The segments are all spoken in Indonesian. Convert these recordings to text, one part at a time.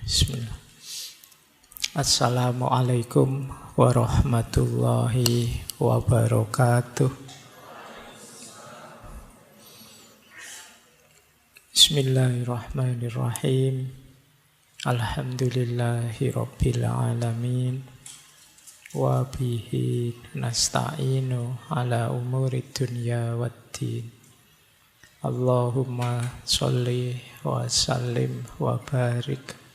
Bismillah. Assalamualaikum warahmatullahi wabarakatuh. Bismillahirrahmanirrahim. Alhamdulillahi rabbil alamin. Wa bihi nasta'inu ala umuri dunya waddin. Allahumma sholli wa sallim wa barik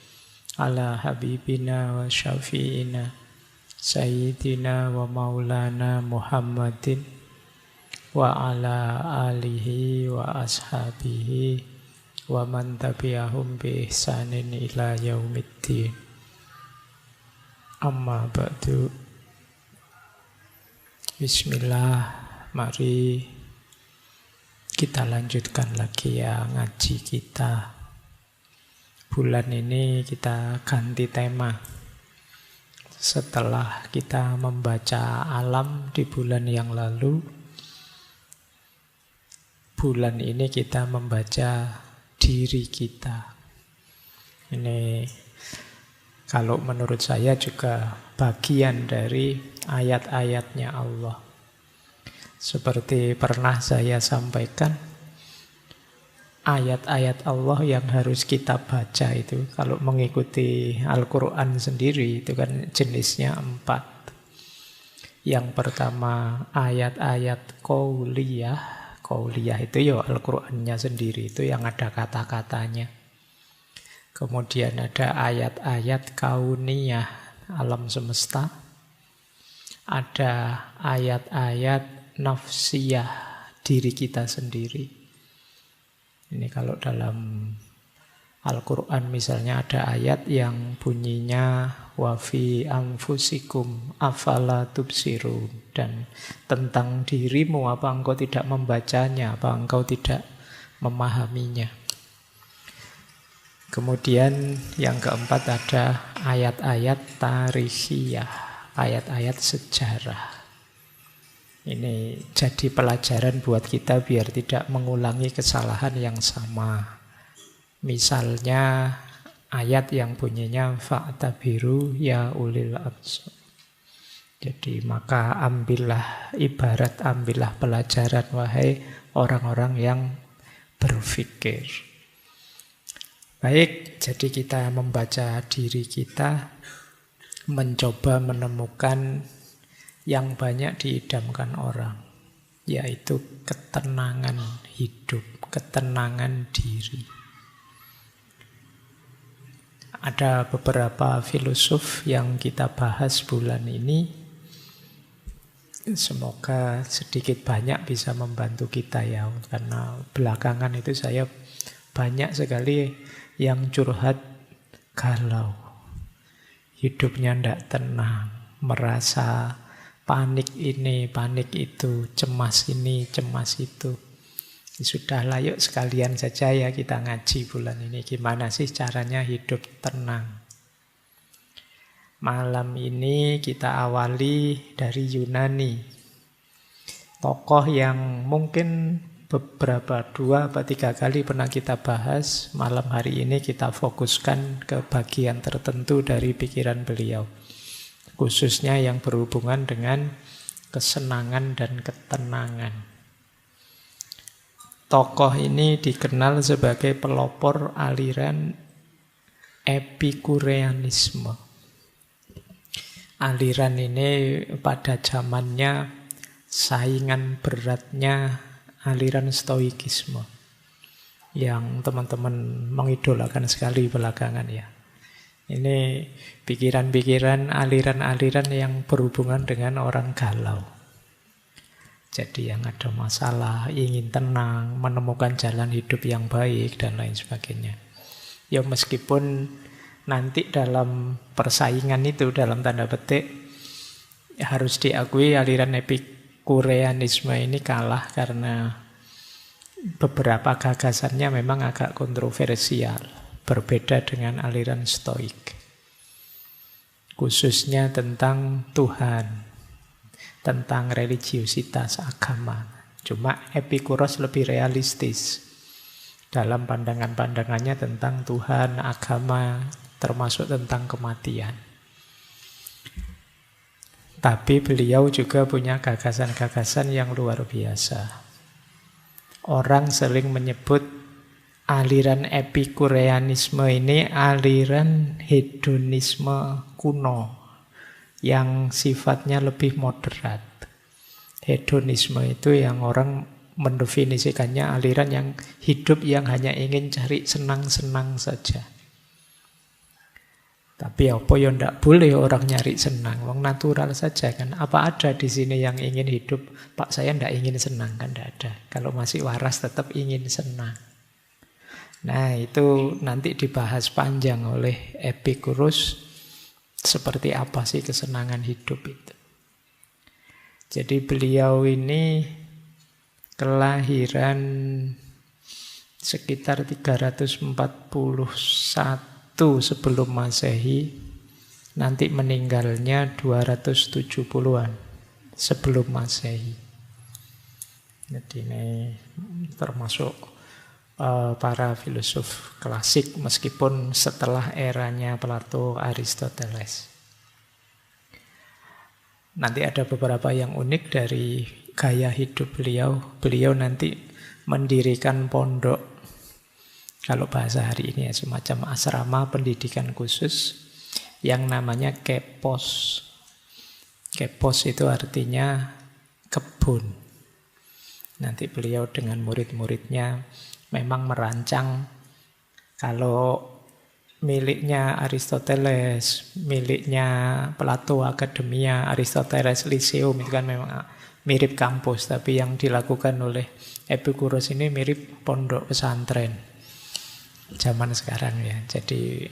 ala habibina wa syafi'ina sayyidina wa maulana Muhammadin wa ala alihi wa ashabihi wa man tabi'ahum bi ihsanin ila yaumiddin. Amma ba'du. Bismillah, mari kita lanjutkan lagi ya ngaji kita. Bulan ini kita ganti tema. Setelah kita membaca alam di bulan yang lalu, bulan ini kita membaca diri kita. Ini kalau menurut saya juga bagian dari ayat-ayatnya Allah. Seperti pernah saya sampaikan, ayat-ayat Allah yang harus kita baca itu, kalau mengikuti Al-Quran sendiri, itu kan jenisnya 4. Yang pertama ayat-ayat qauliyah. Qauliyah itu ya Al-Qurannya sendiri, itu yang ada kata-katanya. Kemudian ada ayat-ayat kauniyah, alam semesta. Ada ayat-ayat nafsiyah, diri kita sendiri. Ini kalau dalam Al-Quran misalnya ada ayat yang bunyinya wa fi anfusikum afala tubsirun, dan tentang dirimu, apa engkau tidak membacanya, apa engkau tidak memahaminya. Kemudian yang keempat ada ayat-ayat tarikhiyah, ayat-ayat sejarah. Ini jadi pelajaran buat kita biar tidak mengulangi kesalahan yang sama. Misalnya ayat yang bunyinya fa'tabiru ya ulil absar. Jadi maka ambillah pelajaran wahai orang-orang yang berpikir. Baik, jadi kita membaca diri kita, mencoba menemukan yang banyak diidamkan orang, yaitu ketenangan hidup, ketenangan diri. Ada beberapa filosof yang kita bahas bulan ini. Semoga sedikit banyak bisa membantu kita ya, karena belakangan itu saya banyak sekali yang curhat galau, hidupnya tidak tenang, merasa panik ini, panik itu, cemas ini, cemas itu. Sudahlah, yuk sekalian saja ya kita ngaji bulan ini. Gimana sih caranya hidup tenang? Malam ini kita awali dari Yunani. Tokoh yang mungkin beberapa 2 atau 3 kali pernah kita bahas. Malam hari ini kita fokuskan ke bagian tertentu dari pikiran beliau, khususnya yang berhubungan dengan kesenangan dan ketenangan. Tokoh ini dikenal sebagai pelopor aliran Epikureanisme. Aliran ini pada zamannya saingan beratnya aliran Stoikisme, yang teman-teman mengidolakan sekali belakangan ya. Ini pikiran-pikiran, aliran-aliran yang berhubungan dengan orang galau. Jadi yang ada masalah, ingin tenang, menemukan jalan hidup yang baik, dan lain sebagainya. Ya meskipun nanti dalam persaingan itu, dalam tanda petik, harus diakui aliran Epikureanisme ini kalah karena beberapa gagasannya memang agak kontroversial. Berbeda dengan aliran Stoik, khususnya tentang Tuhan, tentang religiusitas agama. Cuma Epikuros lebih realistis dalam pandangan-pandangannya tentang Tuhan, agama, termasuk tentang kematian. Tapi beliau juga punya gagasan-gagasan yang luar biasa. Orang sering menyebut aliran epikureanisme ini aliran hedonisme kuno yang sifatnya lebih moderat. Hedonisme itu yang orang mendefinisikannya aliran yang hidup yang hanya ingin cari senang-senang saja. Tapi apa ya ndak boleh orang nyari senang, wong natural saja kan. Apa ada di sini yang ingin hidup? Pak, saya ndak ingin senang, kan ndak ada. Kalau masih waras tetap ingin senang. Nah, itu nanti dibahas panjang oleh Epicurus seperti apa sih kesenangan hidup itu. Jadi beliau ini kelahiran sekitar 341 sebelum Masehi, nanti meninggalnya 270-an sebelum Masehi. Jadi ini termasuk para filosof klasik meskipun setelah eranya Plato, Aristoteles. Nanti ada beberapa yang unik dari gaya hidup beliau. Beliau nanti mendirikan pondok, kalau bahasa hari ini ya, semacam asrama pendidikan khusus yang namanya kepos. Kepos itu artinya kebun. Nanti beliau dengan murid-muridnya memang merancang, kalau miliknya Aristoteles, miliknya Plato Academia, Aristoteles Lyceum, itu kan memang mirip kampus, tapi yang dilakukan oleh Epicurus ini mirip pondok pesantren zaman sekarang ya. Jadi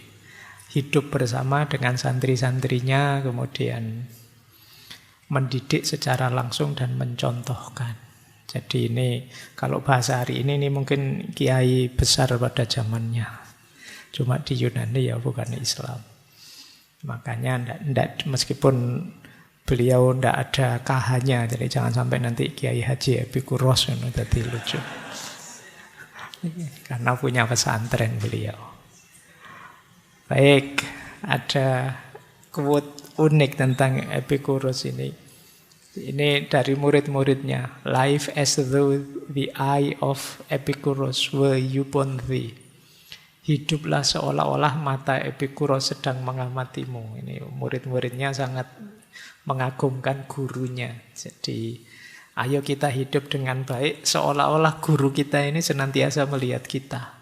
hidup bersama dengan santri-santrinya, kemudian mendidik secara langsung dan mencontohkan. Jadi ini kalau bahasa hari ini mungkin kiai besar pada zamannya. Cuma di Yunani ya, bukan Islam. Makanya meskipun beliau ndak ada KH-nya, jadi jangan sampai nanti Kiai Haji Epikuros itu jadi lucu. Karena punya pesantren beliau. Baik, ada quote unik tentang Epicurus ini. Ini dari murid-muridnya. Life as though the eye of Epicurus were upon thee. Hiduplah seolah-olah mata Epicurus sedang mengamatimu. Ini murid-muridnya sangat mengagumkan gurunya. Jadi ayo kita hidup dengan baik, seolah-olah guru kita ini senantiasa melihat kita.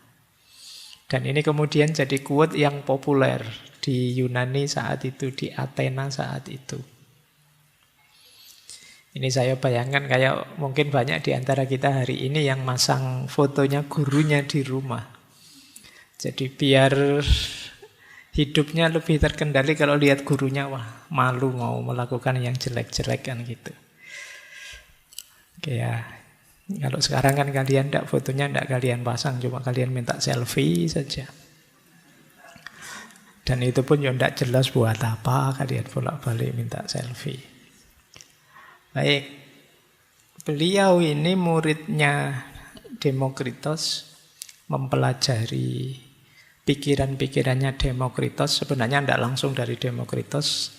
Dan ini kemudian jadi quote yang populer di Yunani saat itu, di Athena saat itu. Ini saya bayangkan kayak mungkin banyak di antara kita hari ini yang masang fotonya gurunya di rumah. Jadi biar hidupnya lebih terkendali, kalau lihat gurunya, wah malu mau melakukan yang jelek-jelek kan gitu. Oke ya, kalau sekarang kan kalian fotonya tidak kalian pasang, cuma kalian minta selfie saja. Dan itu pun ya tidak jelas buat apa kalian bolak-balik minta selfie. Baik, beliau ini muridnya Demokritos, mempelajari pikiran-pikirannya Demokritos. Sebenarnya tidak langsung dari Demokritos,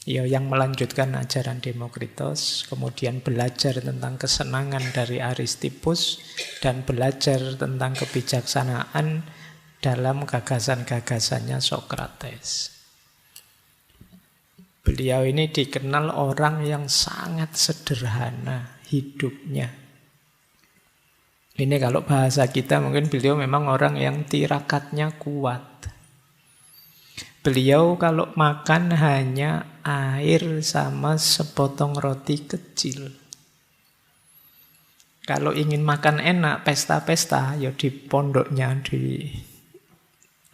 ya, yang melanjutkan ajaran Demokritos, kemudian belajar tentang kesenangan dari Aristippus, dan belajar tentang kebijaksanaan dalam gagasan-gagasannya Sokrates. Beliau ini dikenal orang yang sangat sederhana hidupnya. Ini kalau bahasa kita mungkin beliau memang orang yang tirakatnya kuat. Beliau kalau makan hanya air sama sepotong roti kecil. Kalau ingin makan enak, pesta-pesta, ya di pondoknya, di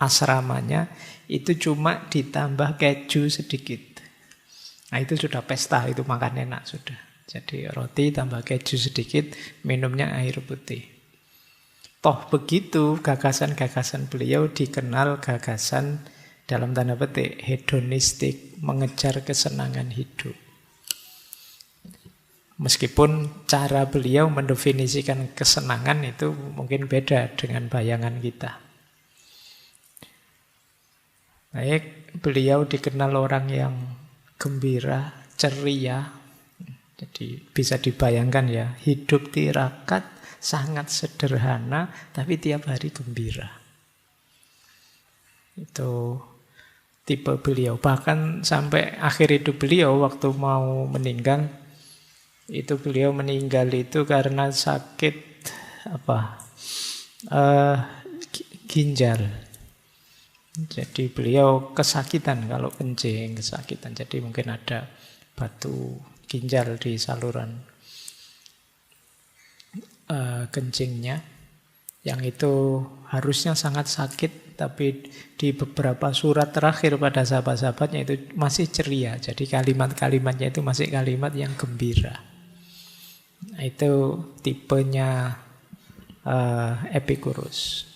asramanya, itu cuma ditambah keju sedikit. Nah itu sudah pesta, itu makan enak sudah. Jadi roti tambah keju sedikit, minumnya air putih. Toh begitu gagasan-gagasan beliau dikenal gagasan dalam tanda petik hedonistik, mengejar kesenangan hidup. Meskipun cara beliau mendefinisikan kesenangan itu mungkin beda dengan bayangan kita. Baik, beliau dikenal orang yang gembira, ceria. Jadi bisa dibayangkan ya, hidup tirakat, sangat sederhana, tapi tiap hari gembira. Itu tipe beliau. Bahkan sampai akhir hidup beliau, waktu mau meninggal, itu beliau meninggal itu karena sakit ginjal. Jadi beliau kesakitan kalau kencing, kesakitan. Jadi mungkin ada batu ginjal di saluran kencingnya. Yang itu harusnya sangat sakit, tapi di beberapa surat terakhir pada sahabat-sahabatnya itu masih ceria. Jadi kalimat-kalimatnya itu masih kalimat yang gembira. Nah, itu tipenya Epicurus.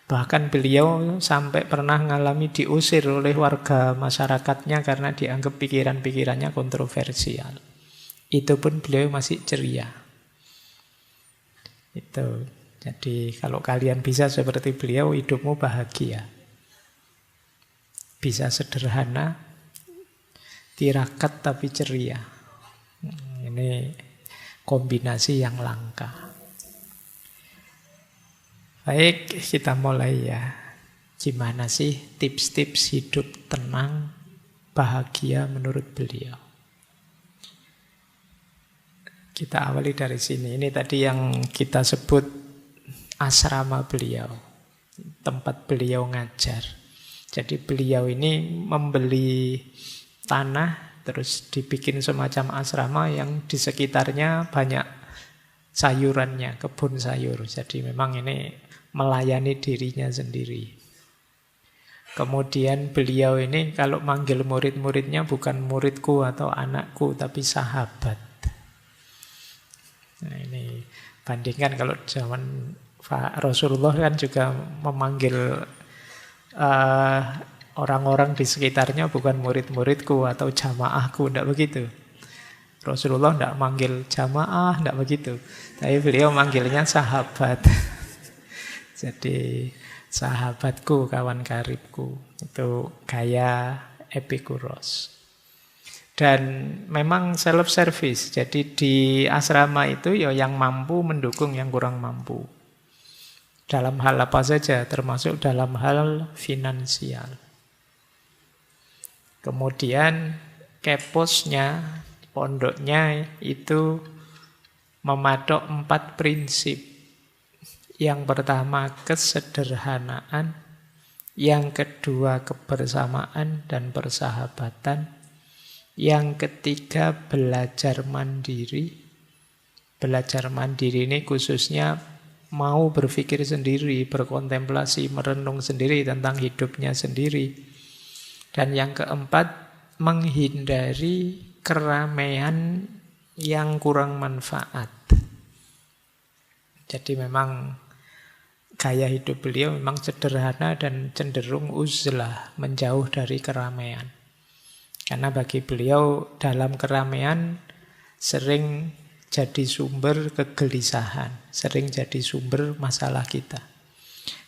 Bahkan beliau sampai pernah mengalami diusir oleh warga masyarakatnya karena dianggap pikiran-pikirannya kontroversial. Itu pun beliau masih ceria. Itu. Jadi kalau kalian bisa seperti beliau, hidupmu bahagia. Bisa sederhana, tirakat tapi ceria. Ini kombinasi yang langka. Baik, kita mulai ya. Gimana sih tips-tips hidup tenang, bahagia menurut beliau? Kita awali dari sini. Ini tadi yang kita sebut asrama beliau, tempat beliau ngajar. Jadi beliau ini membeli tanah, terus dibikin semacam asrama yang di sekitarnya banyak sayurannya, kebun sayur. Jadi memang ini melayani dirinya sendiri. Kemudian beliau ini kalau manggil murid-muridnya bukan muridku atau anakku, tapi sahabat. Nah ini bandingkan kalau zaman Pak Rasulullah kan juga memanggil orang-orang di sekitarnya bukan murid-muridku atau jamaahku, tidak begitu. Rasulullah tidak manggil jamaah, tidak begitu. Tapi beliau manggilnya sahabat. Jadi sahabatku, kawan karibku. Itu gaya Epicurus. Dan memang self-service. Jadi di asrama itu ya yang mampu mendukung yang kurang mampu. Dalam hal apa saja, termasuk dalam hal finansial. Kemudian keposnya, pondoknya itu mematok 4 prinsip. Yang pertama kesederhanaan, yang kedua kebersamaan dan persahabatan, yang ketiga belajar mandiri. Belajar mandiri ini khususnya mau berpikir sendiri, berkontemplasi, merenung sendiri tentang hidupnya sendiri. Dan yang keempat, menghindari keramaian yang kurang manfaat. Jadi memang gaya hidup beliau memang sederhana dan cenderung uzlah, menjauh dari keramaian. Karena bagi beliau dalam keramaian sering jadi sumber kegelisahan, sering jadi sumber masalah kita.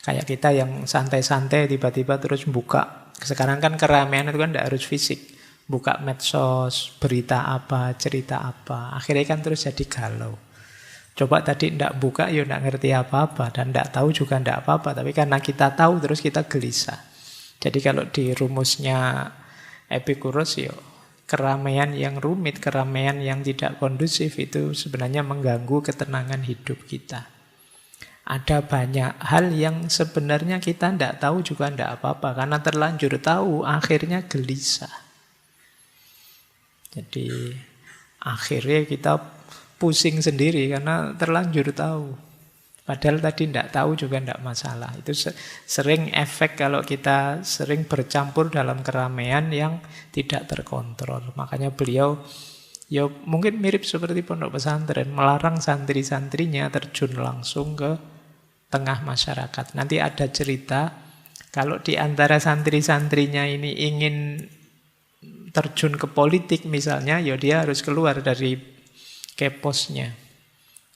Kayak kita yang santai-santai tiba-tiba terus buka. Sekarang kan keramaian itu kan tidak harus fisik. Buka medsos, berita apa, cerita apa. Akhirnya kan terus jadi galau. Coba tadi tidak buka, ya tidak ngerti apa-apa. Dan tidak tahu juga tidak apa-apa. Tapi karena kita tahu, terus kita gelisah. Jadi kalau di rumusnya Epicurus, ya keramaian yang rumit, keramaian yang tidak kondusif itu sebenarnya mengganggu ketenangan hidup kita. Ada banyak hal yang sebenarnya kita tidak tahu juga tidak apa-apa. Karena terlanjur tahu, akhirnya gelisah. Jadi akhirnya kita pusing sendiri karena terlanjur tahu. Padahal tadi tidak tahu juga tidak masalah. Itu sering efek kalau kita sering bercampur dalam keramaian yang tidak terkontrol. Makanya beliau ya mungkin mirip seperti pondok pesantren, melarang santri-santrinya terjun langsung ke tengah masyarakat. Nanti ada cerita kalau di antara santri-santrinya ini ingin terjun ke politik misalnya, ya dia harus keluar dari keposnya.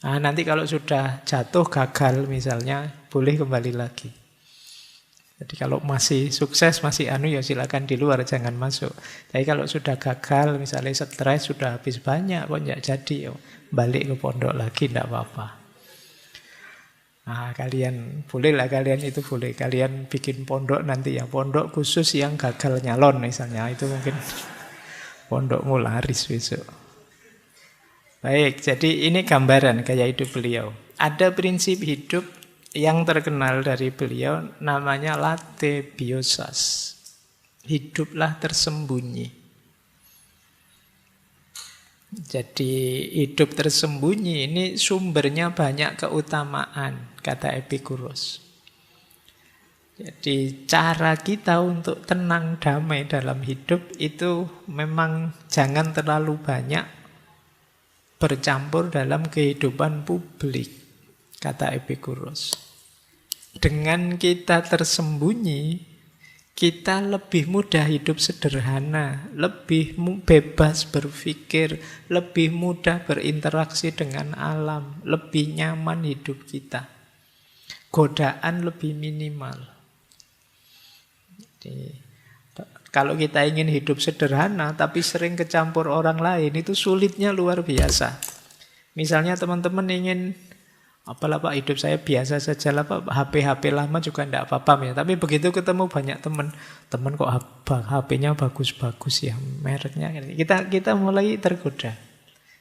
Nanti kalau sudah jatuh gagal misalnya, boleh kembali lagi. Jadi kalau masih sukses, masih ya silakan di luar, jangan masuk. Tapi kalau sudah gagal, misalnya stres, sudah habis banyak, kok nggak jadi, ya balik ke pondok lagi, tidak apa-apa. Nah, kalian bolehlah, kalian itu boleh. Kalian bikin pondok nanti ya, pondok khusus yang gagal nyalon misalnya, itu mungkin pondokmu laris besok. Baik, jadi ini gambaran gaya hidup beliau. Ada prinsip hidup yang terkenal dari beliau, namanya late biosas. Hiduplah tersembunyi. Jadi hidup tersembunyi ini sumbernya banyak keutamaan, kata Epikuros. Jadi cara kita untuk tenang damai dalam hidup itu memang jangan terlalu banyak bercampur dalam kehidupan publik, kata Epikuros. Dengan kita tersembunyi, kita lebih mudah hidup sederhana, lebih bebas berpikir, lebih mudah berinteraksi dengan alam, lebih nyaman hidup kita. Godaan lebih minimal. Jadi, kalau kita ingin hidup sederhana tapi sering kecampur orang lain, itu sulitnya luar biasa. Misalnya teman-teman ingin, apalah Pak, hidup saya biasa saja lah Pak, HP lama juga tidak apa-apa ya. Tapi begitu ketemu banyak teman kok HP-nya bagus-bagus ya, mereknya. Kita mulai tergoda.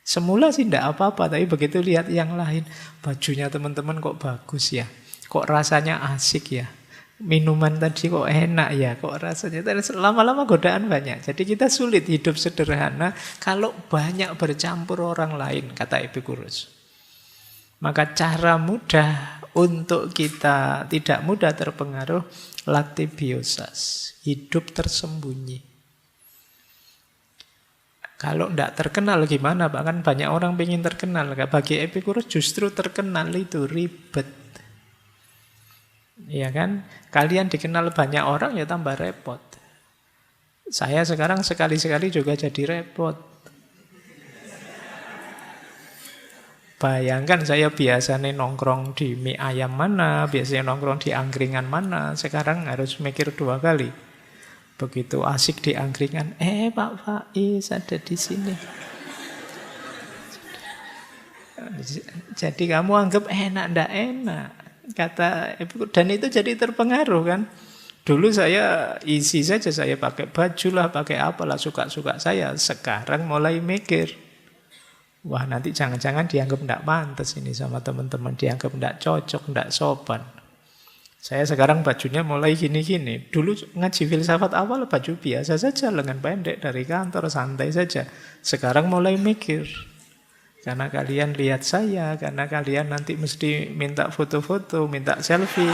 Semula sih tidak apa-apa, tapi begitu lihat yang lain, bajunya teman-teman kok bagus ya, kok rasanya asik ya, minuman tadi kok enak ya, kok rasanya. Lama-lama godaan banyak. Jadi kita sulit hidup sederhana kalau banyak bercampur orang lain, kata Epikuros. Maka cara mudah untuk kita tidak mudah terpengaruh, late biosas, hidup tersembunyi. Kalau tidak terkenal gimana Pak? Kan banyak orang pengen terkenal. Bagi Epikuros justru terkenal itu ribet. Iya kan? Kalian dikenal banyak orang ya tambah repot. Saya sekarang sekali-sekali juga jadi repot. Bayangkan saya biasanya nongkrong di mie ayam mana, biasanya nongkrong di angkringan mana, sekarang harus mikir 2 kali. Begitu asik di angkringan, Pak Faiz ada di sini. Jadi kamu anggap enak, ndak enak. Kata Ibu, dan itu jadi terpengaruh kan. Dulu saya isi saja, saya pakai baju lah, pakai apalah, suka-suka saya. Sekarang mulai mikir, wah nanti jangan-jangan dianggap tidak pantas ini sama teman-teman, dianggap tidak cocok, tidak sopan. Saya sekarang bajunya mulai gini-gini. Dulu ngaji filsafat awal baju biasa saja, lengan pendek dari kantor, santai saja. Sekarang mulai mikir, karena kalian lihat saya, karena kalian nanti mesti minta foto-foto, minta selfie.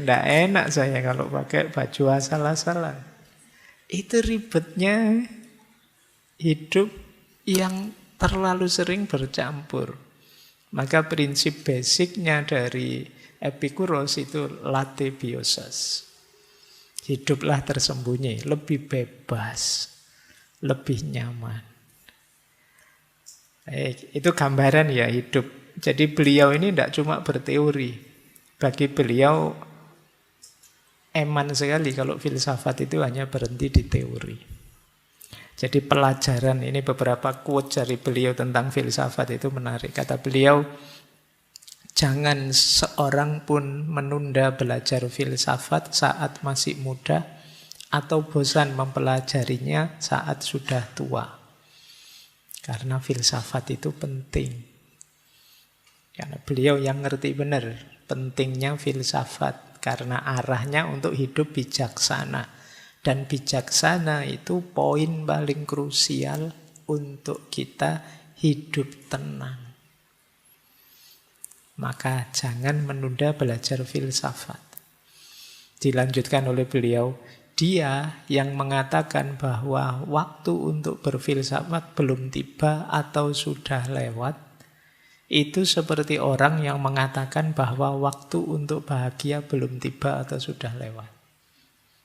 Nggak enak saya kalau pakai baju asal-asalan. Itu ribetnya hidup yang terlalu sering bercampur. Maka prinsip basicnya dari Epikuros itu late biosas. Hiduplah tersembunyi, lebih bebas, lebih nyaman. Itu gambaran ya hidup. Jadi beliau ini tidak cuma berteori. Bagi beliau eman sekali kalau filsafat itu hanya berhenti di teori. Jadi pelajaran, ini beberapa quote dari beliau tentang filsafat itu menarik. Kata beliau, jangan seorang pun menunda belajar filsafat saat masih muda atau bosan mempelajarinya saat sudah tua. Karena filsafat itu penting. Karena beliau yang ngerti benar pentingnya filsafat. Karena arahnya untuk hidup bijaksana. Dan bijaksana itu poin paling krusial untuk kita hidup tenang. Maka jangan menunda belajar filsafat. Dilanjutkan oleh beliau, dia yang mengatakan bahwa waktu untuk berfilsafat belum tiba atau sudah lewat, itu seperti orang yang mengatakan bahwa waktu untuk bahagia belum tiba atau sudah lewat.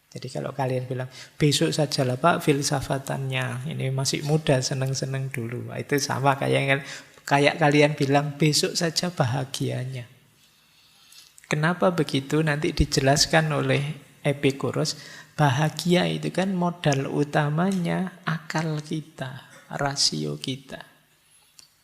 Jadi kalau kalian bilang, besok sajalah Pak filsafatannya, ini masih muda, seneng-seneng dulu. Itu sama kayak kalian bilang, besok saja bahagianya. Kenapa begitu? Nanti dijelaskan oleh Epikuros. Bahagia itu kan modal utamanya akal kita, rasio kita.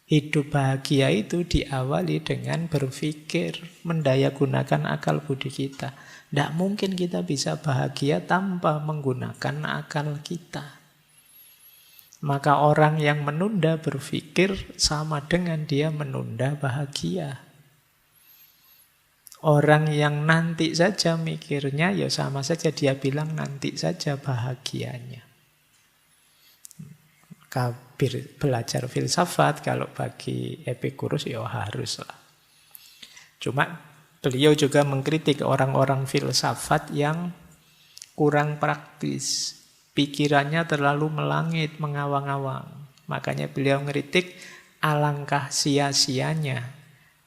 Hidup bahagia itu diawali dengan berpikir, mendayagunakan akal budi kita. Tidak mungkin kita bisa bahagia tanpa menggunakan akal kita. Maka orang yang menunda berpikir sama dengan dia menunda bahagia. Orang yang nanti saja mikirnya, ya sama saja dia bilang nanti saja bahagianya. Belajar filsafat kalau bagi Epikuros ya haruslah. Cuma beliau juga mengkritik orang-orang filsafat yang kurang praktis. Pikirannya terlalu melangit, mengawang-awang. Makanya beliau mengkritik alangkah sia-sianya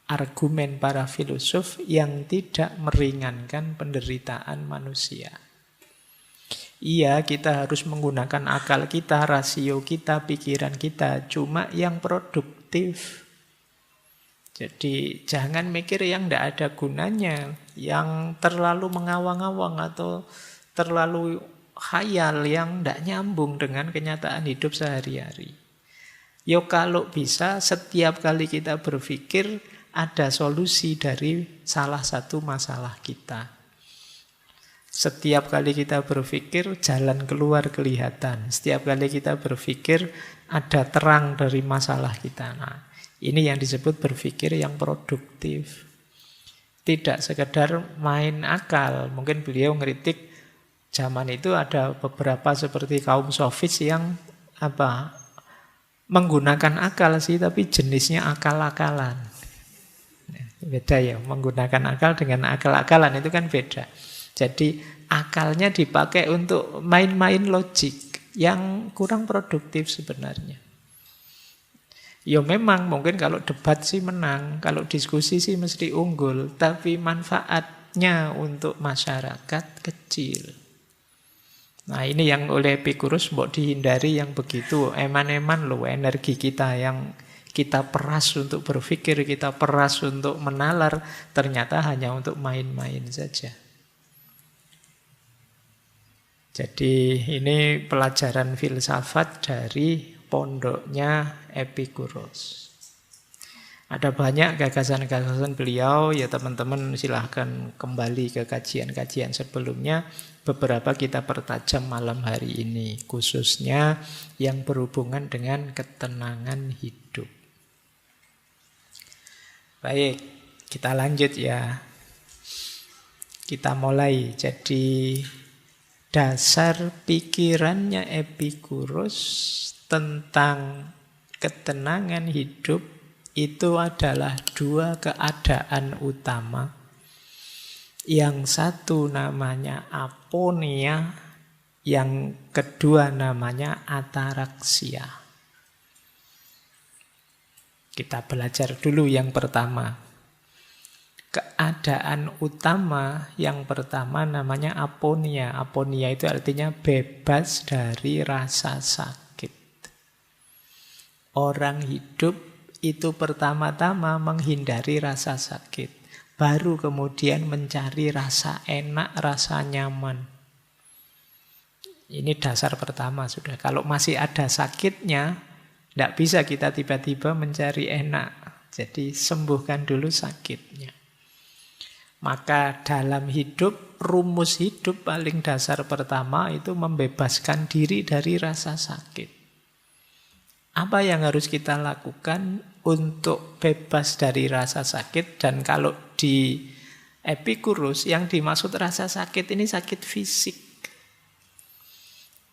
argumen para filosof yang tidak meringankan penderitaan manusia. Iya, kita harus menggunakan akal kita, rasio kita, pikiran kita, cuma yang produktif. Jadi jangan mikir yang tidak ada gunanya, yang terlalu mengawang-awang atau terlalu khayal yang tidak nyambung dengan kenyataan hidup sehari-hari. Yo kalau bisa setiap kali kita berpikir ada solusi dari salah satu masalah kita. Setiap kali kita berpikir, jalan keluar kelihatan. Setiap kali kita berpikir, ada terang dari masalah kita. Nah, ini yang disebut berpikir yang produktif. Tidak sekedar main akal. Mungkin beliau ngeritik zaman itu ada beberapa seperti kaum sofis yang menggunakan akal sih, tapi jenisnya akal-akalan. Beda ya, menggunakan akal dengan akal-akalan itu kan beda. Jadi akalnya dipakai untuk main-main logik yang kurang produktif sebenarnya. Ya memang mungkin kalau debat sih menang, kalau diskusi sih mesti unggul, tapi manfaatnya untuk masyarakat kecil. Nah ini yang oleh Epikuros mau dihindari yang begitu, eman-eman loh energi kita yang kita peras untuk berpikir, kita peras untuk menalar, ternyata hanya untuk main-main saja. Jadi ini pelajaran filsafat dari pondoknya Epikuros. Ada banyak gagasan-gagasan beliau, ya teman-teman silahkan kembali ke kajian-kajian sebelumnya. Beberapa kita pertajam malam hari ini, khususnya yang berhubungan dengan ketenangan hidup. Baik, kita lanjut ya. Kita mulai. Jadi dasar pikirannya Epikuros tentang ketenangan hidup itu adalah dua keadaan utama. Yang satu namanya aponia, yang kedua namanya ataraksia. Kita belajar dulu yang pertama. Keadaan utama yang pertama namanya aponia. Aponia itu artinya bebas dari rasa sakit. Orang hidup itu pertama-tama menghindari rasa sakit. Baru kemudian mencari rasa enak, rasa nyaman. Ini dasar pertama sudah. Kalau masih ada sakitnya, tidak bisa kita tiba-tiba mencari enak. Jadi sembuhkan dulu sakitnya. Maka dalam hidup, rumus hidup paling dasar pertama itu membebaskan diri dari rasa sakit. Apa yang harus kita lakukan untuk bebas dari rasa sakit? Dan kalau di Epikuros yang dimaksud rasa sakit ini sakit fisik.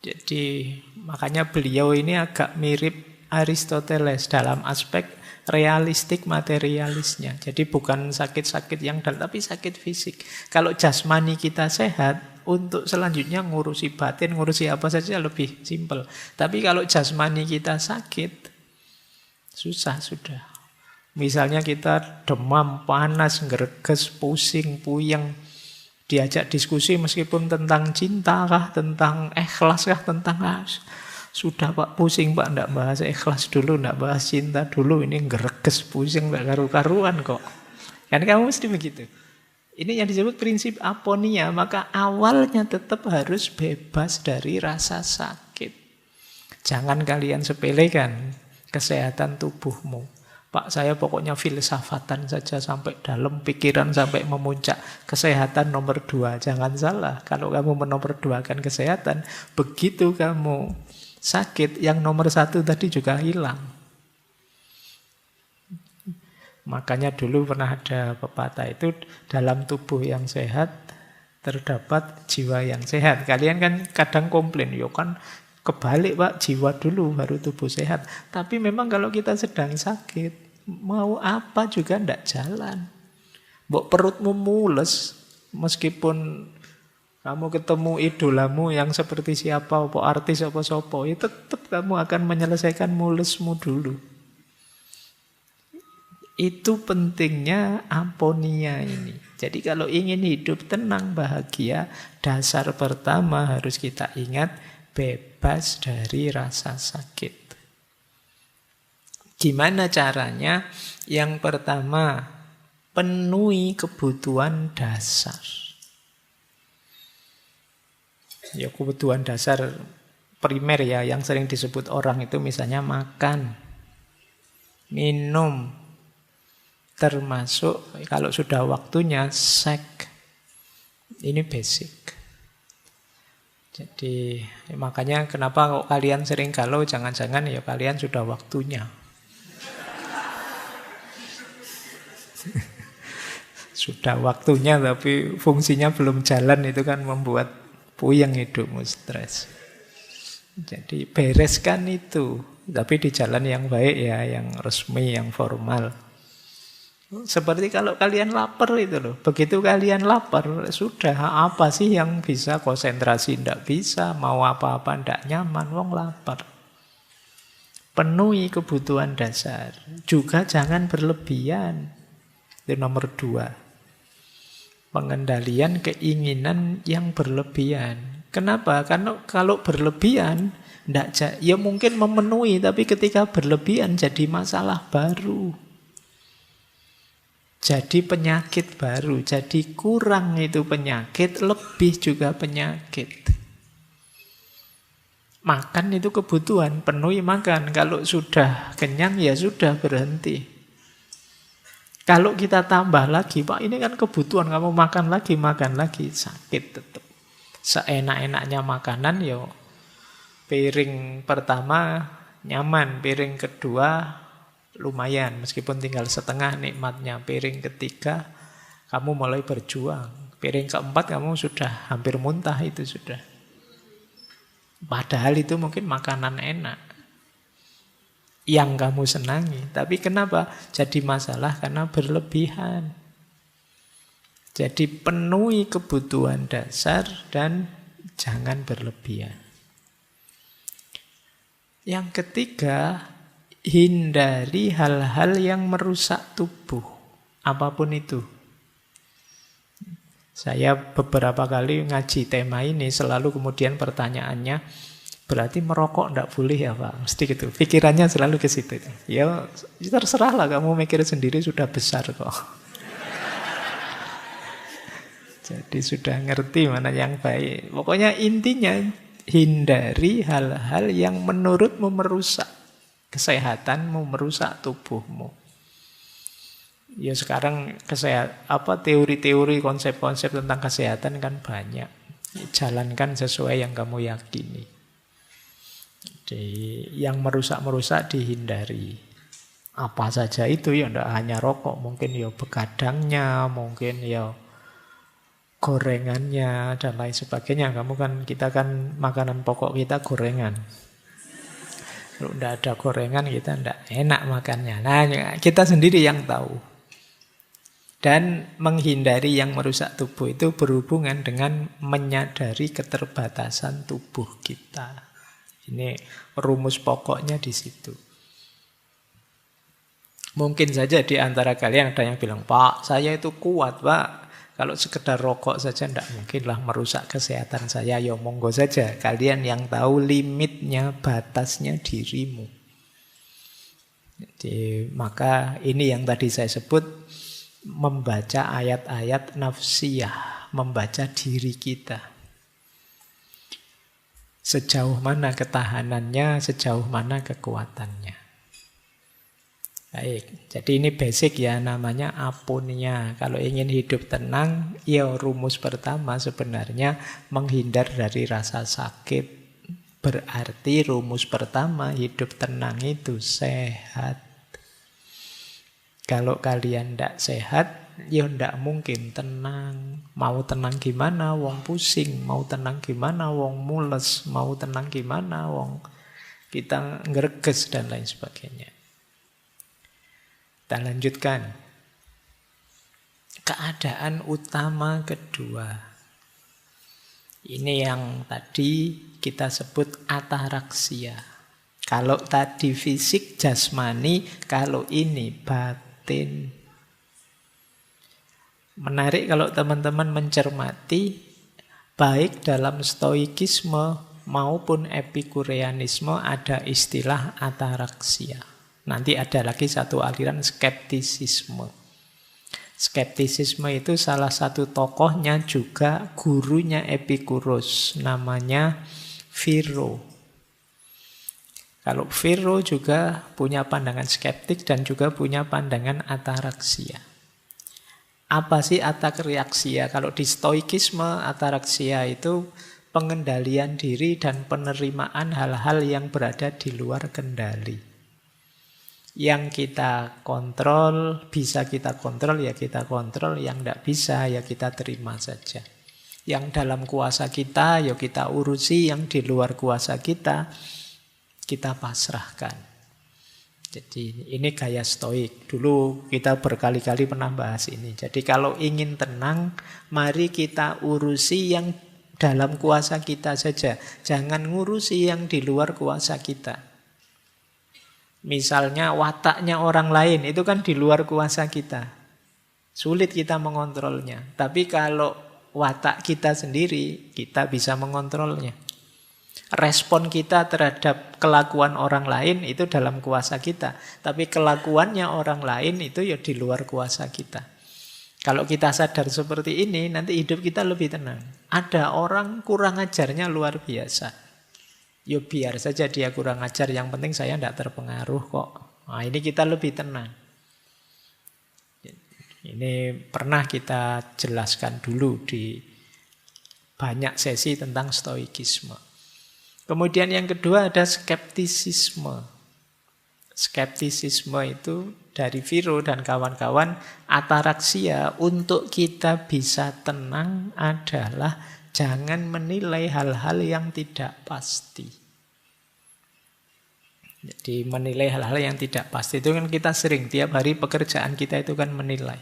Jadi makanya beliau ini agak mirip Aristoteles dalam aspek realistik materialisnya. Jadi bukan sakit-sakit yang dalam, tapi sakit fisik. Kalau jasmani kita sehat, untuk selanjutnya ngurusi batin, ngurusi apa saja lebih simpel. Tapi kalau jasmani kita sakit, susah sudah. Misalnya kita demam, panas, ngereges, pusing, puyeng, diajak diskusi meskipun tentang cinta kah, tentang ikhlas kah, tentang sudah Pak, pusing Pak, enggak bahas ikhlas dulu, enggak bahas cinta dulu, ini ngereges, pusing, enggak karu-karuan kok. Kan kamu mesti begitu. Ini yang disebut prinsip aponia. Maka awalnya tetap harus bebas dari rasa sakit. Jangan kalian sepelekan kesehatan tubuhmu. Pak, saya pokoknya filsafatan saja sampai dalam pikiran, sampai memuncak. Kesehatan nomor 2. Jangan salah. Kalau kamu menomor-2kan kesehatan, begitu kamu sakit, yang nomor 1 tadi juga hilang. Makanya dulu pernah ada pepatah itu, dalam tubuh yang sehat terdapat jiwa yang sehat. Kalian kan kadang komplain, yo kan kebalik Pak, jiwa dulu baru tubuh sehat. Tapi memang kalau kita sedang sakit, mau apa juga ndak jalan. Mbok perutmu mules, meskipun kamu ketemu idolamu yang seperti siapa, apa artis, apa sopo, ya tetap kamu akan menyelesaikan mulesmu dulu. Itu pentingnya aponia ini. Jadi kalau ingin hidup tenang, bahagia, dasar pertama harus kita ingat, bebas dari rasa sakit. Gimana caranya? Yang pertama, penuhi kebutuhan dasar. Ya, kebutuhan dasar primer ya, yang sering disebut orang itu misalnya makan, minum, termasuk kalau sudah waktunya seks. Ini basic. Jadi makanya kenapa kok kalian sering galau, jangan-jangan ya kalian sudah waktunya. Sudah waktunya tapi fungsinya belum jalan, itu kan membuat puyeng hidupmu, stres. Jadi bereskan itu, tapi di jalan yang baik ya, yang resmi, yang formal. Seperti kalau kalian lapar itu loh. Begitu kalian lapar, sudah apa sih yang bisa konsentrasi? Tidak bisa, mau apa-apa tidak nyaman, wong lapar. Penuhi kebutuhan dasar. Juga jangan berlebihan. Itu nomor 2. Pengendalian keinginan yang berlebihan. Kenapa? Karena kalau berlebihan, ya mungkin memenuhi, tapi ketika berlebihan jadi masalah baru. Jadi penyakit baru, jadi kurang itu penyakit, lebih juga penyakit. Makan itu kebutuhan, penuhi makan. Kalau sudah kenyang ya sudah, berhenti. Kalau kita tambah lagi, Pak ini kan kebutuhan, kamu makan lagi, sakit tetap. Seenak-enaknya makanan ya piring pertama nyaman, piring kedua lumayan, meskipun tinggal setengah nikmatnya. Piring ketiga, kamu mulai berjuang. Piring keempat, kamu sudah hampir muntah itu sudah. Padahal itu mungkin makanan enak yang kamu senangi. Tapi kenapa jadi masalah? Karena berlebihan. Jadi penuhi kebutuhan dasar dan jangan berlebihan. Yang ketiga, hindari hal-hal yang merusak tubuh, apapun itu. Saya beberapa kali ngaji tema ini, selalu kemudian pertanyaannya, berarti merokok tidak boleh ya Pak? Mesti gitu, pikirannya selalu ke situ. Ya terserahlah, kamu mikir sendiri, sudah besar kok. Jadi sudah ngerti mana yang baik. Pokoknya intinya, hindari hal-hal yang menurutmu merusak kesehatanmu, merusak tubuhmu. Ya sekarang teori-teori, konsep-konsep tentang kesehatan kan banyak. Jalankan sesuai yang kamu yakini. Jadi yang merusak-merusak dihindari. Apa saja itu, ya tidak hanya rokok, mungkin ya begadangnya, mungkin ya gorengannya dan lain sebagainya. Kita kan makanan pokok kita gorengan. Kalau tidak ada gorengan kita tidak enak makannya. Nah, kita sendiri yang tahu. Dan menghindari yang merusak tubuh itu berhubungan dengan menyadari keterbatasan tubuh kita. Ini rumus pokoknya di situ. Mungkin saja di antara kalian ada yang bilang, Pak, saya itu kuat, Pak. Kalau sekedar rokok saja tidak mungkinlah merusak kesehatan saya. Ya monggo saja. Kalian yang tahu limitnya, batasnya dirimu. Jadi maka ini yang tadi saya sebut, membaca ayat-ayat nafsiyah, membaca diri kita. Sejauh mana ketahanannya, sejauh mana kekuatannya. Baik, jadi ini basic ya, namanya apunia. Kalau ingin hidup tenang, ya rumus pertama sebenarnya menghindar dari rasa sakit. Berarti rumus pertama hidup tenang itu sehat. Kalau kalian tidak sehat, ya tidak mungkin tenang. Mau tenang gimana, wong pusing. Mau tenang gimana, wong mules. Mau tenang gimana, wong kita ngereges dan lain sebagainya. Kita lanjutkan. Keadaan utama kedua. Ini yang tadi kita sebut ataraksia. Kalau tadi fisik jasmani, kalau ini batin. Menarik kalau teman-teman mencermati, baik dalam stoikisme maupun epikureanisme ada istilah ataraksia. Nanti ada lagi satu aliran skeptisisme. Skeptisisme itu salah satu tokohnya juga gurunya Epikuros, namanya Philo. Kalau Philo juga punya pandangan skeptik dan juga punya pandangan ataraksia. Apa sih ataraksia? Kalau di stoikisme, ataraksia itu pengendalian diri dan penerimaan hal-hal yang berada di luar kendali. Yang kita kontrol, bisa kita kontrol, ya kita kontrol. Yang tidak bisa, ya kita terima saja. Yang dalam kuasa kita, ya kita urusi. Yang di luar kuasa kita pasrahkan. Jadi ini gaya stoik. Dulu kita berkali-kali pernah bahas ini. Jadi kalau ingin tenang, mari kita urusi yang dalam kuasa kita saja. Jangan ngurusi yang di luar kuasa kita. Misalnya wataknya orang lain, itu kan di luar kuasa kita. Sulit kita mengontrolnya. Tapi kalau watak kita sendiri, kita bisa mengontrolnya. Respon kita terhadap kelakuan orang lain itu dalam kuasa kita. Tapi kelakuannya orang lain itu ya di luar kuasa kita. Kalau kita sadar seperti ini, nanti hidup kita lebih tenang. Ada orang kurang ajarnya luar biasa. Ya biar saja dia kurang ajar, yang penting saya tidak terpengaruh kok. Nah, ini kita lebih tenang. Ini pernah kita jelaskan dulu di banyak sesi tentang stoikisme. Kemudian yang kedua ada skeptisisme. Skeptisisme itu dari Philo dan kawan-kawan, ataraksia untuk kita bisa tenang adalah jangan menilai hal-hal yang tidak pasti. Jadi menilai hal-hal yang tidak pasti itu kan kita sering, tiap hari pekerjaan kita itu kan menilai.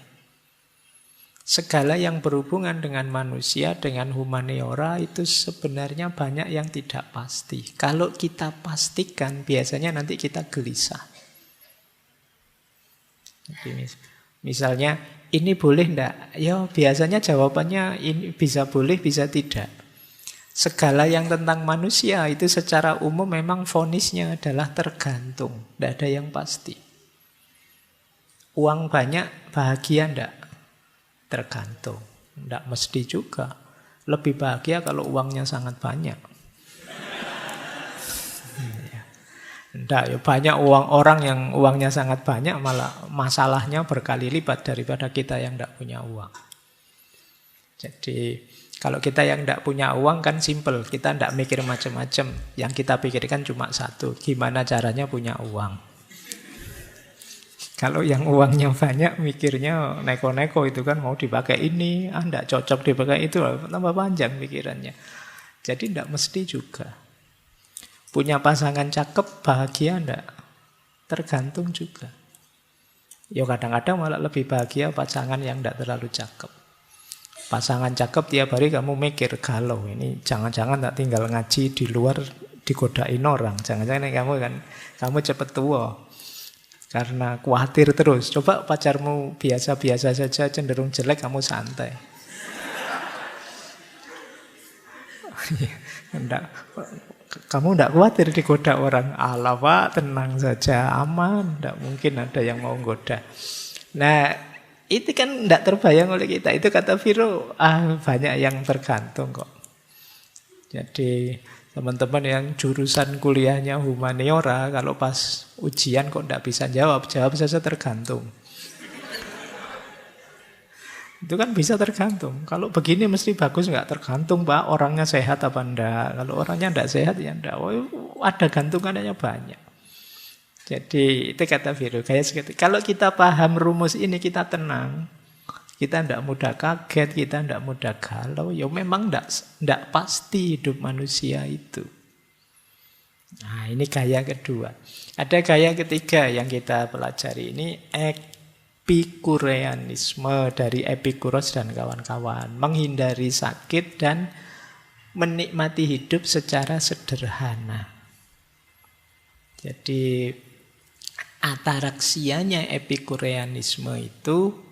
Segala yang berhubungan dengan manusia, dengan humaniora itu sebenarnya banyak yang tidak pasti. Kalau kita pastikan, biasanya nanti kita gelisah. Jadi misalnya, ini boleh enggak? Ya biasanya jawabannya ini bisa boleh, bisa tidak. Segala yang tentang manusia itu secara umum memang vonisnya adalah tergantung. Tidak ada yang pasti. Uang banyak, bahagia enggak? Tergantung. Tidak mesti juga. Lebih bahagia kalau uangnya sangat banyak. Enggak, ya banyak orang yang uangnya sangat banyak malah masalahnya berkali lipat daripada kita yang tidak punya uang. Jadi kalau kita yang tidak punya uang kan simple, kita tidak mikir macam-macam. Yang kita pikirkan cuma satu, gimana caranya punya uang. Kalau yang uangnya banyak mikirnya neko-neko itu kan mau dipakai ini, tidak cocok dipakai itu, tambah panjang pikirannya. Jadi tidak mesti juga. Punya pasangan cakep, bahagia enggak? Tergantung juga. Ya kadang-kadang malah lebih bahagia pasangan yang enggak terlalu cakep. Pasangan cakep tiap hari kamu mikir, galau. Ini jangan-jangan tak tinggal ngaji di luar digodain orang. Jangan-jangan kamu cepet tua. Karena khawatir terus. Coba pacarmu biasa-biasa saja, cenderung jelek, kamu santai. Enggak. Kamu tidak khawatir digoda orang. Alah Pak, tenang saja, aman. Tidak mungkin ada yang mau goda. Nah, itu kan tidak terbayang oleh kita. Itu kata Viro, banyak yang tergantung kok. Jadi teman-teman yang jurusan kuliahnya humaniora, kalau pas ujian kok tidak bisa jawab saja tergantung. Itu kan bisa tergantung. Kalau begini mesti bagus, nggak tergantung Pak, orangnya sehat apa enggak. Kalau orangnya enggak sehat ya enggak. Ada gantungannya banyak. Jadi itu kata Viro, kayak seperti kalau kita paham rumus ini kita tenang. Kita tidak mudah kaget, kita tidak mudah galau. Ya memang tidak pasti hidup manusia itu. Nah ini gaya kedua. Ada gaya ketiga yang kita pelajari ini, epikureanisme dari Epikuros dan kawan-kawan. Menghindari sakit dan menikmati hidup secara sederhana. Jadi ataraksianya epikureanisme itu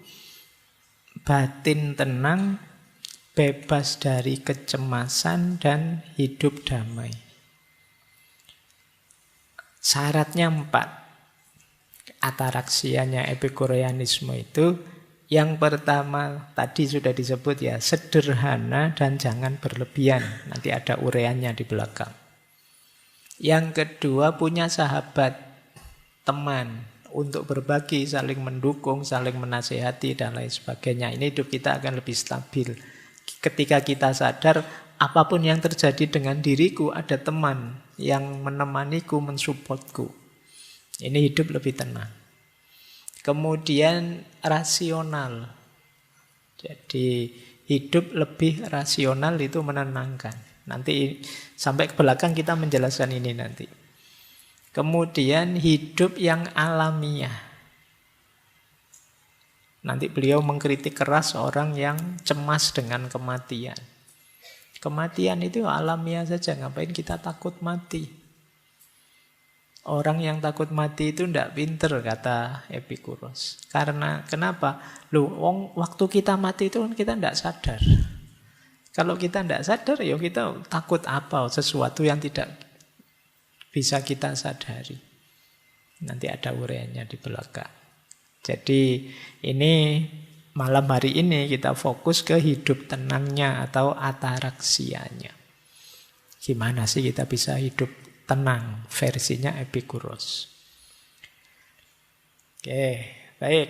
batin tenang, bebas dari kecemasan, dan hidup damai. Syaratnya 4. Ataraksianya epikureanisme itu, yang pertama tadi sudah disebut ya, sederhana dan jangan berlebihan. Nanti ada ureannya di belakang. Yang kedua, punya sahabat, teman, untuk berbagi, saling mendukung, saling menasehati, dan lain sebagainya. Ini hidup kita akan lebih stabil. Ketika kita sadar, apapun yang terjadi dengan diriku, ada teman yang menemaniku, mensupportku. Ini hidup lebih tenang. Kemudian rasional. Jadi hidup lebih rasional itu menenangkan. Nanti sampai ke belakang kita menjelaskan ini nanti. Kemudian hidup yang alamiah. Nanti beliau mengkritik keras orang yang cemas dengan kematian. Kematian itu alamiah saja, ngapain kita takut mati? Orang yang takut mati itu tidak pinter, kata Epikuros. Karena kenapa? Waktu kita mati itu kan kita tidak sadar. Kalau kita tidak sadar, ya kita takut apa? Sesuatu yang tidak bisa kita sadari. Nanti ada uraiannya di belakang. Jadi ini malam hari ini kita fokus ke hidup tenangnya atau ataraksianya. Gimana sih kita bisa hidup tenang versinya Epikuros. Oke, baik.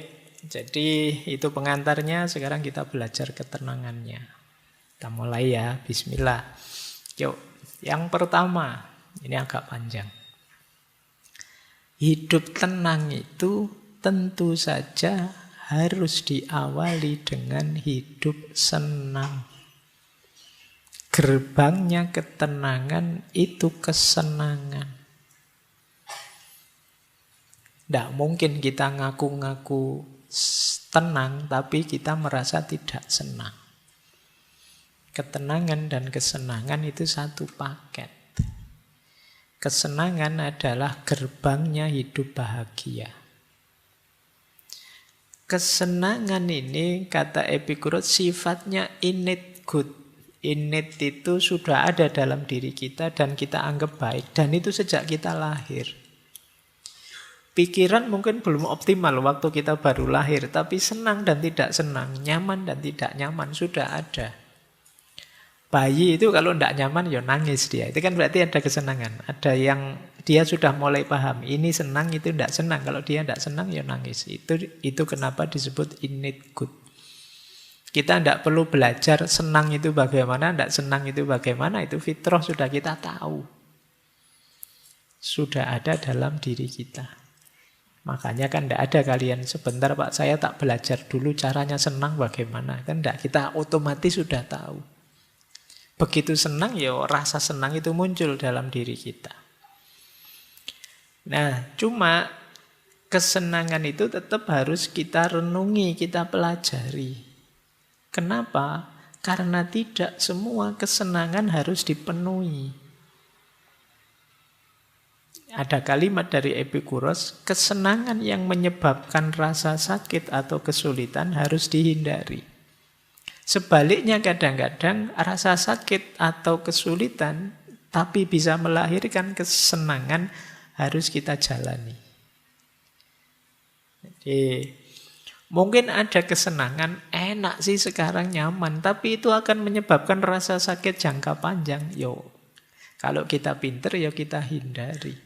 Jadi itu pengantarnya, sekarang kita belajar ketenangannya. Kita mulai ya, bismillah. Yuk, yang pertama. Ini agak panjang. Hidup tenang itu tentu saja harus diawali dengan hidup senang. Gerbangnya ketenangan itu kesenangan. Tidak mungkin kita ngaku-ngaku tenang tapi kita merasa tidak senang. Ketenangan dan kesenangan itu satu paket. Kesenangan adalah gerbangnya hidup bahagia. Kesenangan ini, kata Epikuros, sifatnya innate good. Innate itu sudah ada dalam diri kita dan kita anggap baik. Dan itu sejak kita lahir. Pikiran mungkin belum optimal waktu kita baru lahir, tapi senang dan tidak senang, nyaman dan tidak nyaman sudah ada. Bayi itu kalau tidak nyaman ya nangis dia. Itu kan berarti ada kesenangan. Ada yang dia sudah mulai paham. Ini senang, itu tidak senang. Kalau dia tidak senang ya nangis. Itu kenapa disebut innate good. Kita tidak perlu belajar senang itu bagaimana, tidak senang itu bagaimana. Itu fitrah sudah kita tahu. Sudah ada dalam diri kita. Makanya kan tidak ada kalian sebentar Pak saya tak belajar dulu caranya senang bagaimana. Kan tidak, kita otomatis sudah tahu. Begitu senang, ya rasa senang itu muncul dalam diri kita. Nah, cuma kesenangan itu tetap harus kita renungi, kita pelajari. Kenapa? Karena tidak semua kesenangan harus dipenuhi. Ada kalimat dari Epikuros, kesenangan yang menyebabkan rasa sakit atau kesulitan harus dihindari. Sebaliknya kadang-kadang rasa sakit atau kesulitan tapi bisa melahirkan kesenangan harus kita jalani. Jadi Mungkin ada kesenangan, enak sih sekarang nyaman, tapi itu akan menyebabkan rasa sakit jangka panjang. Yo, kalau kita pinter ya kita hindari.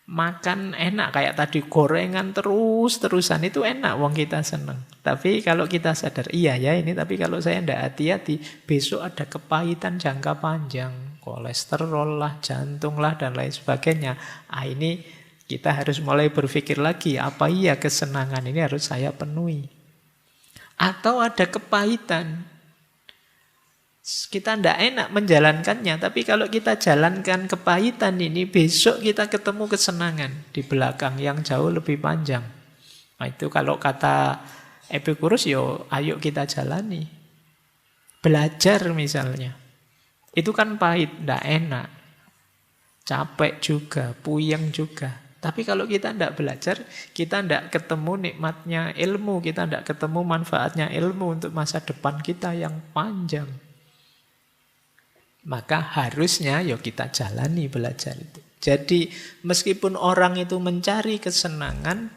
Makan enak kayak tadi gorengan terus-terusan itu enak, wong kita seneng. Tapi kalau kita sadar, iya ya ini, tapi kalau saya tidak hati-hati, besok ada kepahitan jangka panjang. Kolesterol lah, jantung lah, dan lain sebagainya. Ini kita harus mulai berpikir lagi, apa iya kesenangan ini harus saya penuhi? Atau ada kepahitan. Kita tidak enak menjalankannya, tapi kalau kita jalankan kepahitan ini, besok kita ketemu kesenangan di belakang yang jauh lebih panjang. Nah itu kalau kata Epicurus, yo ayo kita jalani. Belajar misalnya. Itu kan pahit, tidak enak. Capek juga, puyeng juga. Tapi kalau kita tidak belajar, kita tidak ketemu nikmatnya ilmu, kita tidak ketemu manfaatnya ilmu untuk masa depan kita yang panjang. Maka harusnya ya kita jalani belajar itu. Jadi meskipun orang itu mencari kesenangan,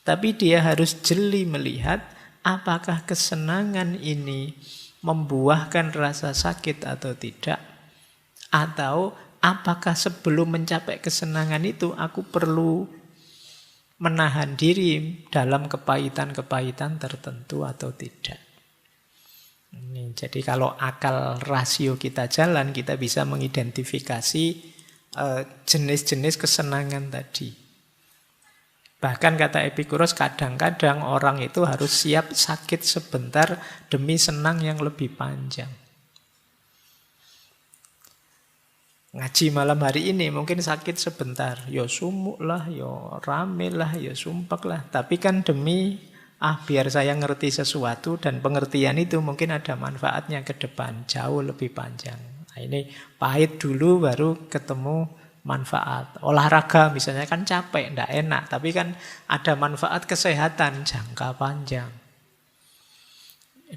tapi dia harus jeli melihat apakah kesenangan ini membuahkan rasa sakit atau tidak. Atau apakah sebelum mencapai kesenangan itu aku perlu menahan diri dalam kepahitan-kepahitan tertentu atau tidak. Ini, jadi kalau akal rasio kita jalan, kita bisa mengidentifikasi jenis-jenis kesenangan tadi. Bahkan kata Epicurus, kadang-kadang orang itu harus siap sakit sebentar demi senang yang lebih panjang. Ngaji malam hari ini mungkin sakit sebentar, ya sumuk lah, ya rame lah, ya sumpek lah. Tapi kan demi biar saya ngerti sesuatu, dan pengertian itu mungkin ada manfaatnya ke depan, jauh lebih panjang. Nah, ini pahit dulu baru ketemu manfaat. Olahraga misalnya kan capek, tidak enak, tapi kan ada manfaat kesehatan jangka panjang.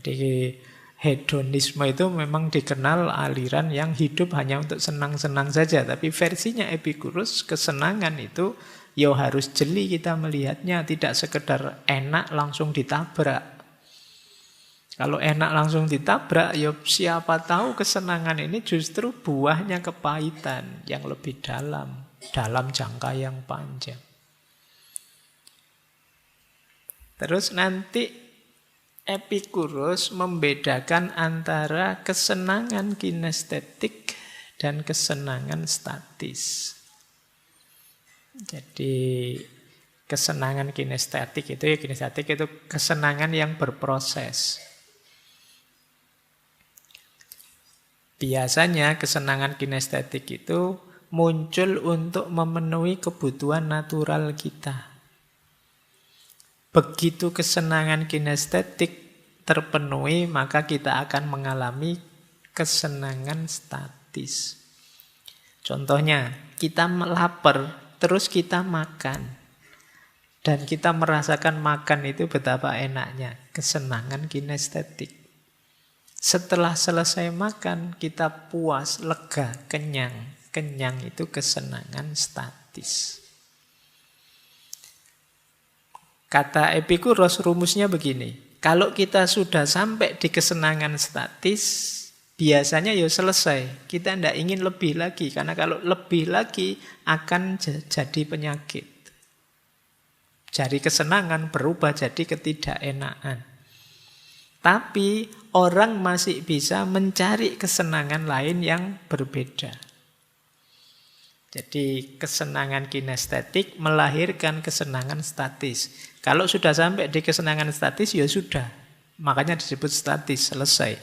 Jadi hedonisme itu memang dikenal aliran yang hidup hanya untuk senang-senang saja. Tapi versinya Epicurus, kesenangan itu ya harus jeli kita melihatnya, tidak sekedar enak langsung ditabrak. Kalau enak langsung ditabrak, ya siapa tahu kesenangan ini justru buahnya kepahitan yang lebih dalam jangka yang panjang. Terus nanti Epicurus membedakan antara kesenangan kinestetik dan kesenangan statis. Jadi kesenangan kinestetik itu kesenangan yang berproses. Biasanya kesenangan kinestetik itu muncul untuk memenuhi kebutuhan natural kita. Begitu kesenangan kinestetik terpenuhi, maka kita akan mengalami kesenangan statis. Contohnya, kita lapar, terus kita makan. Dan kita merasakan makan itu betapa enaknya. Kesenangan kinestetik. Setelah selesai makan, kita puas, lega, kenyang. Kenyang itu kesenangan statis. Kata Epicurus, rumusnya begini. Kalau kita sudah sampai di kesenangan statis, biasanya ya selesai. Kita tidak ingin lebih lagi. Karena kalau lebih lagi akan jadi penyakit. Dari kesenangan berubah jadi ketidakenaan. Tapi orang masih bisa mencari kesenangan lain yang berbeda. Jadi kesenangan kinestetik melahirkan kesenangan statis. Kalau sudah sampai di kesenangan statis, ya sudah. Makanya disebut statis, selesai.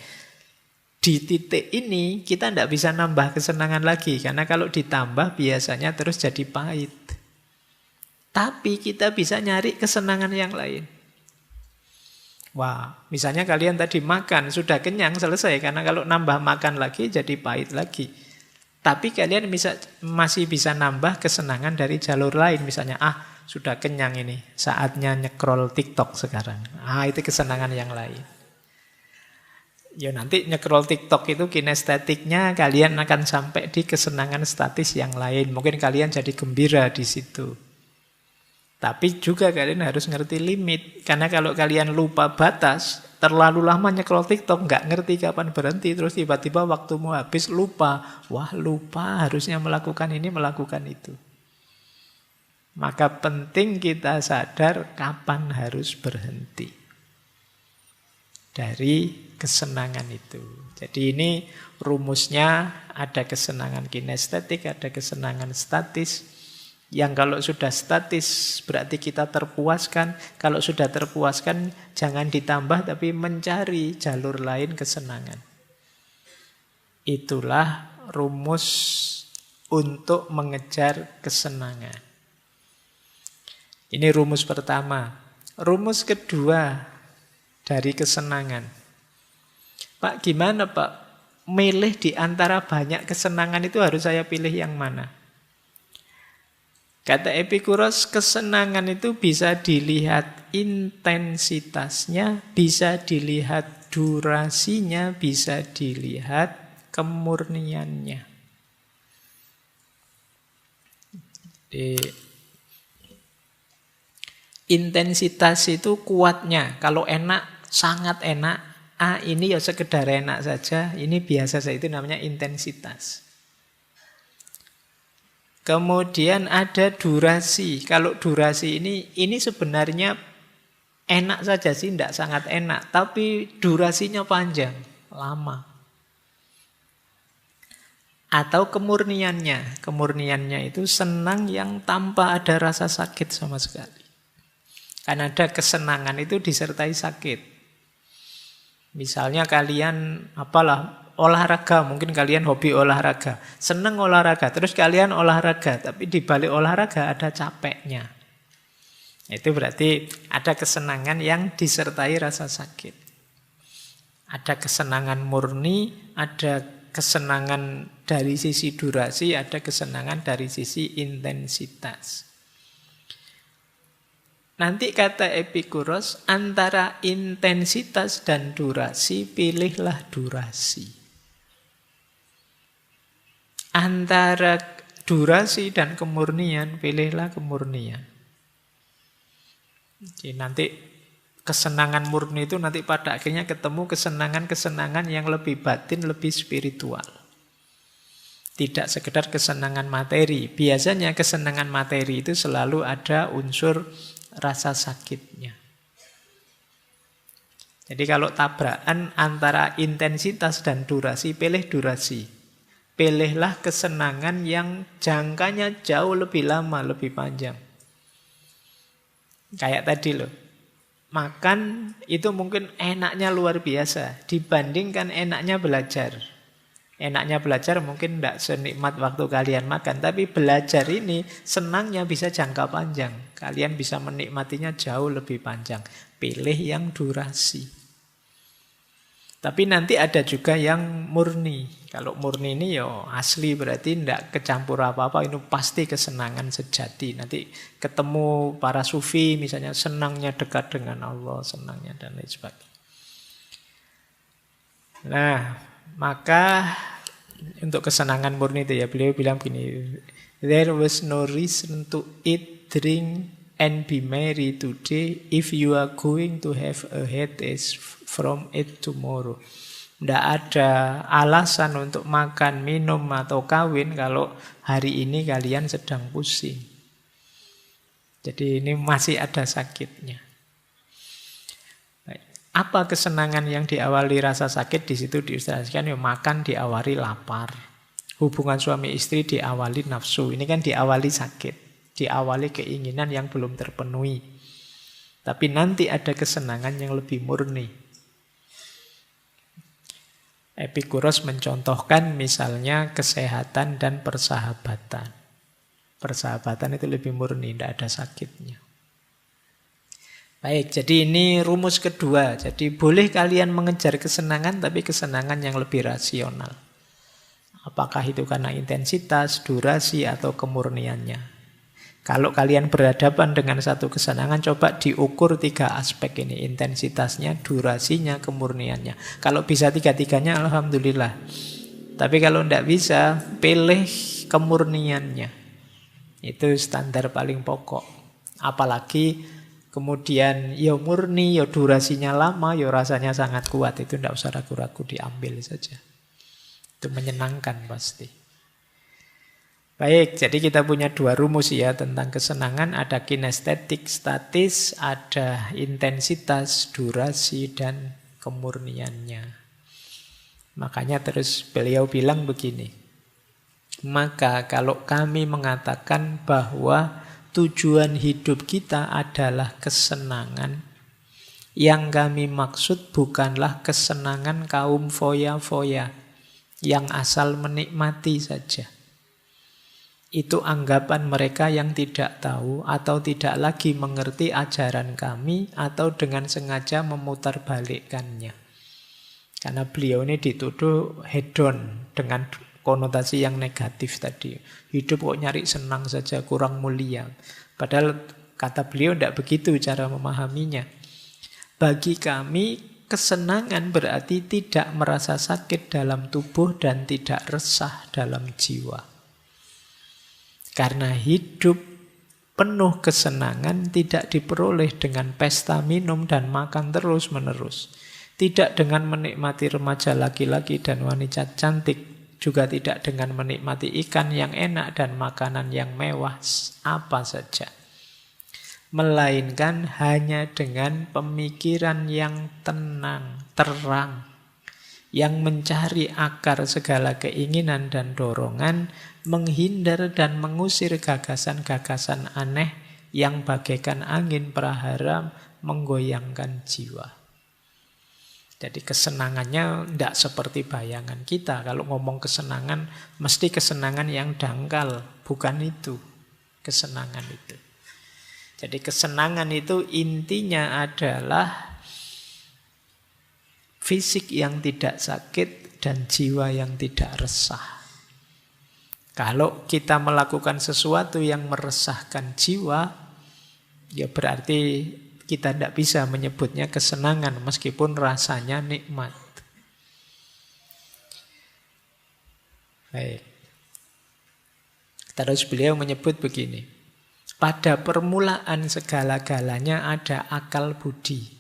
Di titik ini kita tidak bisa nambah kesenangan lagi. Karena kalau ditambah biasanya terus jadi pahit. Tapi kita bisa nyari kesenangan yang lain. Wah, misalnya kalian tadi makan, sudah kenyang, selesai. Karena kalau nambah makan lagi jadi pahit lagi. Tapi kalian masih bisa nambah kesenangan dari jalur lain. Misalnya, sudah kenyang ini, saatnya nyekrol TikTok sekarang. Itu kesenangan yang lain. Ya nanti nyekrol TikTok itu kinestetiknya kalian akan sampai di kesenangan statis yang lain. Mungkin kalian jadi gembira di situ. Tapi juga kalian harus ngerti limit. Karena kalau kalian lupa batas, terlalu lama nyekrol TikTok, nggak ngerti kapan berhenti, terus tiba-tiba waktumu habis, lupa. Wah, lupa harusnya melakukan ini, melakukan itu. Maka penting kita sadar kapan harus berhenti dari kesenangan itu. Jadi ini rumusnya, ada kesenangan kinestetik, ada kesenangan statis. Yang kalau sudah statis berarti kita terpuaskan. Kalau sudah terpuaskan jangan ditambah tapi mencari jalur lain kesenangan. Itulah rumus untuk mengejar kesenangan. Ini rumus pertama. Rumus kedua dari kesenangan. Pak, gimana Pak? Milih di antara banyak kesenangan itu harus saya pilih yang mana? Kata Epikuros, kesenangan itu bisa dilihat intensitasnya, bisa dilihat durasinya, bisa dilihat kemurniannya. Jadi, intensitas itu kuatnya. Kalau enak, sangat enak. Ini ya sekedar enak saja, ini biasa saja, itu namanya intensitas. Kemudian ada durasi. Kalau durasi ini sebenarnya enak saja sih, tidak sangat enak. Tapi durasinya panjang, lama. Atau kemurniannya. Kemurniannya itu senang yang tanpa ada rasa sakit sama sekali. Karena ada kesenangan itu disertai sakit. Misalnya kalian olahraga, mungkin kalian hobi olahraga, seneng olahraga, terus kalian olahraga, tapi di balik olahraga ada capeknya. Itu berarti ada kesenangan yang disertai rasa sakit. Ada kesenangan murni, ada kesenangan dari sisi durasi, ada kesenangan dari sisi intensitas. Nanti kata Epikuros, antara intensitas dan durasi, pilihlah durasi. Antara durasi dan kemurnian, pilihlah kemurnian. Jadi nanti kesenangan murni itu nanti pada akhirnya ketemu kesenangan-kesenangan yang lebih batin, lebih spiritual. Tidak sekedar kesenangan materi. Biasanya kesenangan materi itu selalu ada unsur rasa sakitnya. Jadi kalau tabrakan antara intensitas dan durasi, pilih durasi. Pilihlah kesenangan yang jangkanya jauh lebih lama, lebih panjang. Kayak tadi loh, makan itu mungkin enaknya luar biasa dibandingkan enaknya belajar. Enaknya belajar mungkin tidak senikmat waktu kalian makan, tapi belajar ini senangnya bisa jangka panjang. Kalian bisa menikmatinya jauh lebih panjang. Pilih yang durasi. Tapi nanti ada juga yang murni. Kalau murni ini ya asli, berarti tidak kecampur apa-apa. Ini pasti kesenangan sejati. Nanti ketemu para sufi misalnya, senangnya dekat dengan Allah, senangnya dan lain sebagainya. Nah, maka untuk kesenangan murni itu ya, beliau bilang begini, there was no reason to eat, drink, and be merry today if you are going to have a headache from it tomorrow. Tidak ada alasan untuk makan, minum, atau kawin kalau hari ini kalian sedang pusing. Jadi ini masih ada sakitnya. Apa kesenangan yang diawali rasa sakit? Di situ diilustrasikan, ya makan diawali lapar. Hubungan suami istri diawali nafsu. Ini kan diawali sakit. Diawali keinginan yang belum terpenuhi. Tapi nanti ada kesenangan yang lebih murni. Epikuros mencontohkan misalnya kesehatan dan persahabatan. Persahabatan itu lebih murni, tidak ada sakitnya. Baik, jadi ini rumus kedua. Jadi boleh kalian mengejar kesenangan, tapi kesenangan yang lebih rasional. Apakah itu karena intensitas, durasi, atau kemurniannya. Kalau kalian berhadapan dengan satu kesenangan, coba diukur 3 aspek ini. Intensitasnya, durasinya, kemurniannya. Kalau bisa 3-3-nya, alhamdulillah. Tapi kalau tidak bisa, pilih kemurniannya. Itu standar paling pokok. Apalagi kemudian ya murni, ya durasinya lama, ya rasanya sangat kuat. Itu tidak usah ragu-ragu, diambil saja. Itu menyenangkan pasti. Baik, jadi kita punya dua rumus ya tentang kesenangan. Ada kinestetik, statis, ada intensitas, durasi, dan kemurniannya. Makanya terus beliau bilang begini. Maka kalau kami mengatakan bahwa tujuan hidup kita adalah kesenangan, yang kami maksud bukanlah kesenangan kaum foya-foya yang asal menikmati saja. Itu anggapan mereka yang tidak tahu atau tidak lagi mengerti ajaran kami atau dengan sengaja memutarbalikkannya. Karena beliau ini dituduh hedon dengan konotasi yang negatif tadi. Hidup kok nyari senang saja, kurang mulia. Padahal kata beliau tidak begitu cara memahaminya. Bagi kami, kesenangan berarti tidak merasa sakit dalam tubuh dan tidak resah dalam jiwa. Karena hidup penuh kesenangan tidak diperoleh dengan pesta minum dan makan terus-menerus. Tidak dengan menikmati remaja laki-laki dan wanita cantik. Juga tidak dengan menikmati ikan yang enak dan makanan yang mewah apa saja. Melainkan hanya dengan pemikiran yang tenang, terang. Yang mencari akar segala keinginan dan dorongan, menghindar dan mengusir gagasan-gagasan aneh yang bagaikan angin prahara menggoyangkan jiwa. Jadi kesenangannya tidak seperti bayangan kita. Kalau ngomong kesenangan, mesti kesenangan yang dangkal. Bukan itu kesenangan itu. Jadi kesenangan itu intinya adalah fisik yang tidak sakit dan jiwa yang tidak resah. Kalau kita melakukan sesuatu yang meresahkan jiwa, ya berarti kita tidak bisa menyebutnya kesenangan meskipun rasanya nikmat. Baik. Terus beliau menyebut begini. Pada permulaan segala-galanya ada akal budi.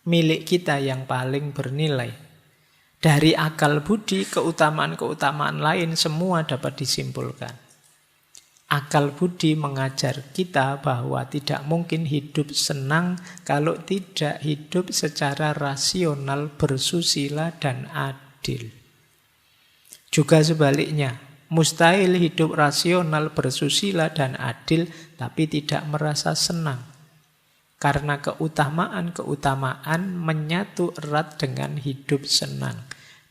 Milik kita yang paling bernilai. Dari akal budi, keutamaan-keutamaan lain semua dapat disimpulkan. Akal budi mengajar kita bahwa tidak mungkin hidup senang kalau tidak hidup secara rasional, bersusila, dan adil. Juga sebaliknya, mustahil hidup rasional, bersusila, dan adil, tapi tidak merasa senang. Karena keutamaan-keutamaan menyatu erat dengan hidup senang.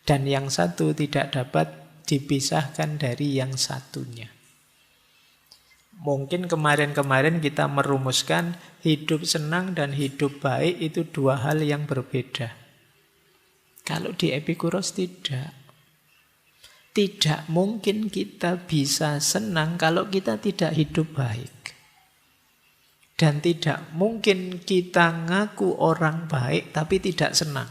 Dan yang satu tidak dapat dipisahkan dari yang satunya. Mungkin kemarin-kemarin kita merumuskan hidup senang dan hidup baik itu dua hal yang berbeda. Kalau di Epikuros tidak. Tidak mungkin kita bisa senang kalau kita tidak hidup baik. Dan tidak mungkin kita ngaku orang baik tapi tidak senang.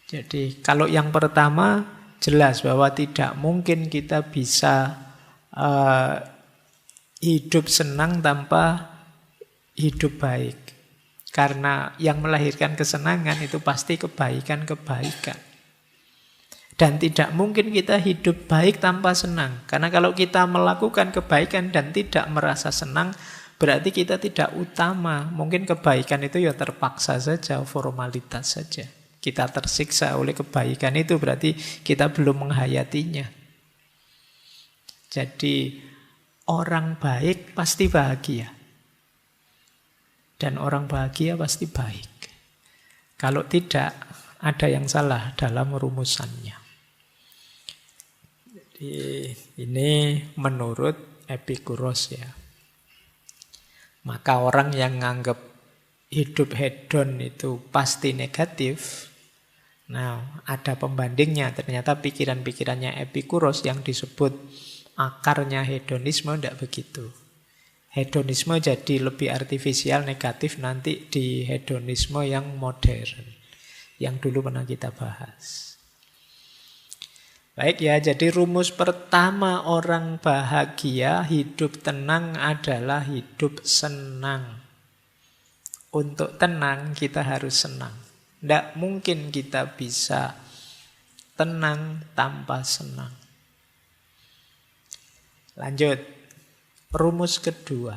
Jadi kalau yang pertama jelas bahwa tidak mungkin kita bisa hidup senang tanpa hidup baik. Karena yang melahirkan kesenangan itu pasti kebaikan-kebaikan. Dan tidak mungkin kita hidup baik tanpa senang. Karena kalau kita melakukan kebaikan dan tidak merasa senang, berarti kita tidak utama. Mungkin kebaikan itu ya terpaksa saja, formalitas saja. Kita tersiksa oleh kebaikan itu berarti kita belum menghayatinya. Jadi orang baik pasti bahagia. Dan orang bahagia pasti baik. Kalau tidak, ada yang salah dalam rumusannya. Jadi ini menurut Epikuros ya. Maka orang yang nganggap hidup hedon itu pasti negatif, nah ada pembandingnya. Ternyata pikiran-pikirannya Epikuros yang disebut akarnya hedonisme tidak begitu. Hedonisme jadi lebih artifisial, negatif nanti di hedonisme yang modern. Yang dulu pernah kita bahas. Baik ya, jadi rumus pertama orang bahagia, hidup tenang adalah hidup senang. Untuk tenang kita harus senang. Tidak mungkin kita bisa tenang tanpa senang. Lanjut, rumus kedua.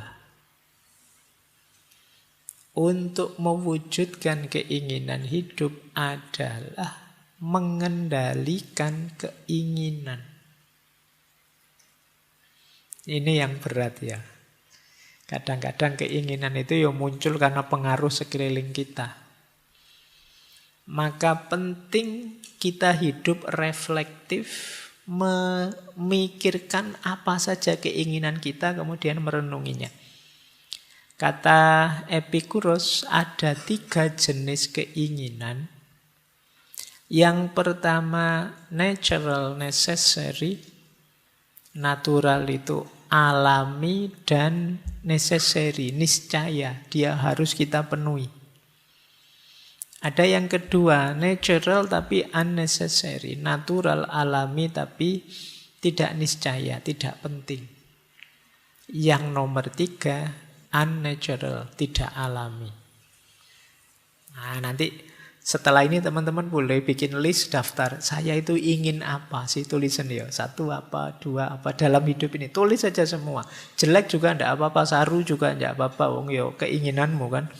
Untuk mewujudkan keinginan hidup adalah mengendalikan keinginan. Ini yang berat ya. Kadang-kadang keinginan itu ya muncul karena pengaruh sekeliling kita. Maka penting kita hidup reflektif, memikirkan apa saja keinginan kita, kemudian merenunginya. Kata Epikuros, ada 3 jenis keinginan. Yang pertama, natural necessary. Natural itu alami, dan necessary, niscaya, dia harus kita penuhi. Ada yang kedua, natural tapi unnecessary. Natural, alami tapi tidak niscaya, tidak penting. Yang nomor 3, unnatural, tidak alami. Nah, nanti setelah ini teman-teman boleh bikin list daftar. Saya itu ingin apa sih, tulisan ya. 1 apa, 2 apa dalam hidup ini. Tulis saja semua. Jelek juga enggak apa-apa, saru juga enggak apa-apa. Wong yo keinginanmu kan.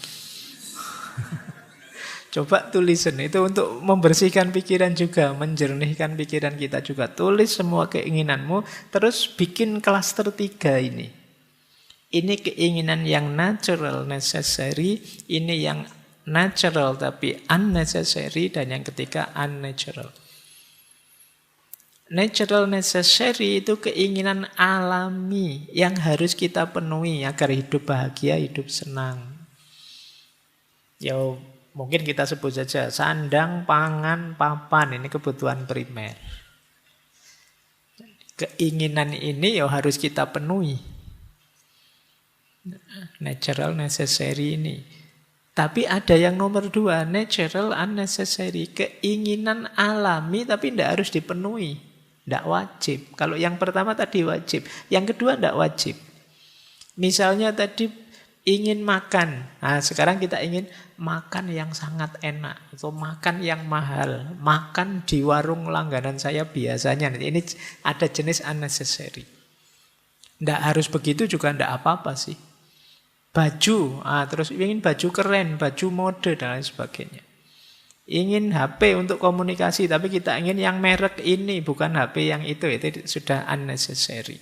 Coba tulisan itu untuk membersihkan pikiran juga, menjernihkan pikiran kita juga. Tulis semua keinginanmu, terus bikin klaster 3 ini. Ini keinginan yang natural, necessary. Ini yang natural tapi unnecessary, dan yang ketiga unnatural. Natural necessary itu keinginan alami yang harus kita penuhi agar hidup bahagia, hidup senang. Ya mungkin kita sebut saja sandang, pangan, papan, ini kebutuhan primer. Keinginan ini ya harus kita penuhi. Natural necessary ini. Tapi ada yang nomor 2, natural unnecessary. Keinginan alami tapi tidak harus dipenuhi. Tidak wajib. Kalau yang pertama tadi wajib. Yang kedua tidak wajib. Misalnya tadi ingin makan. Nah, sekarang kita ingin makan yang sangat enak. Atau makan yang mahal. Makan di warung langganan saya biasanya. Ini ada jenis unnecessary. Tidak harus begitu juga tidak apa-apa sih. Baju, terus ingin baju keren, baju mode, dan lain sebagainya. Ingin HP untuk komunikasi, tapi kita ingin yang merek ini, bukan HP yang itu sudah unnecessary.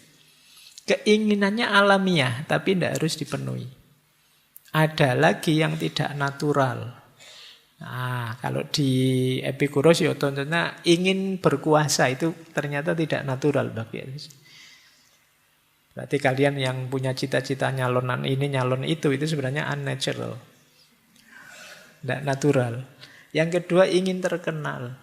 Keinginannya alamiah, tapi tidak harus dipenuhi. Ada lagi yang tidak natural. Nah, kalau di Epikuros ya contohnya ingin berkuasa, itu ternyata tidak natural bagi Berarti kalian yang punya cita-cita nyalonan ini, nyalon itu sebenarnya unnatural. Tidak natural. Yang kedua ingin terkenal.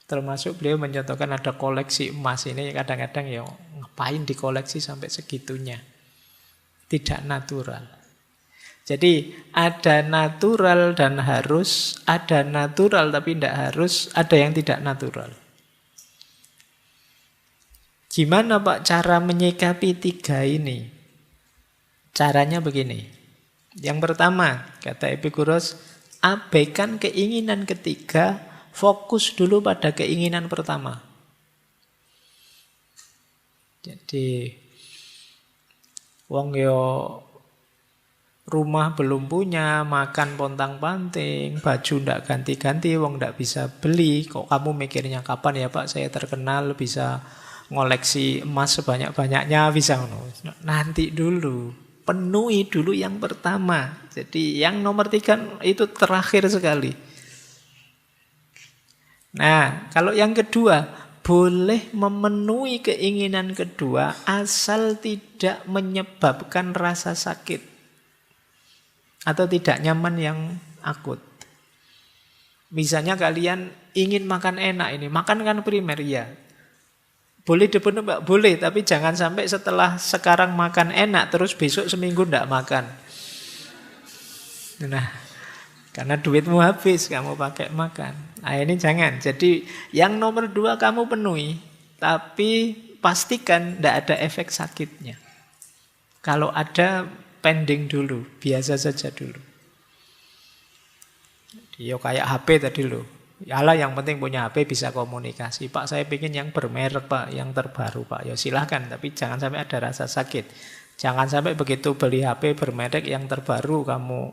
Termasuk beliau mencontohkan ada koleksi emas. Ini kadang-kadang ya ngapain dikoleksi sampai segitunya. Tidak natural. Jadi ada natural dan harus, ada natural tapi tidak harus, ada yang tidak natural. Gimana Pak cara menyikapi 3 ini? Caranya begini. Yang pertama, kata Epikuros, abaikan keinginan ketiga, fokus dulu pada keinginan pertama. Jadi, wong yo rumah belum punya, makan pontang-panting, baju ndak ganti-ganti, wong ndak bisa beli. Kok kamu mikirnya kapan ya Pak saya terkenal bisa ngoleksi emas sebanyak-banyaknya, bisa. Nanti dulu, penuhi dulu yang pertama. Jadi yang nomor 3 itu terakhir sekali. Nah, kalau yang kedua, boleh memenuhi keinginan kedua asal tidak menyebabkan rasa sakit atau tidak nyaman yang akut. Misalnya kalian ingin makan enak ini, makan kan primer ya. Boleh dipenuhi Mbak? Boleh, tapi jangan sampai setelah sekarang makan enak terus besok seminggu tidak makan. Nah, karena duitmu habis kamu pakai makan. Nah, ini jangan. Jadi yang nomor 2 kamu penuhi, tapi pastikan tidak ada efek sakitnya. Kalau ada, pending dulu, biasa saja dulu. Ya kayak HP tadi loh. Yalah, yang penting punya HP bisa komunikasi. Pak, saya ingin yang bermerek, Pak, yang terbaru, Pak. Ya silahkan, tapi jangan sampai ada rasa sakit. Jangan sampai begitu beli HP bermerek yang terbaru kamu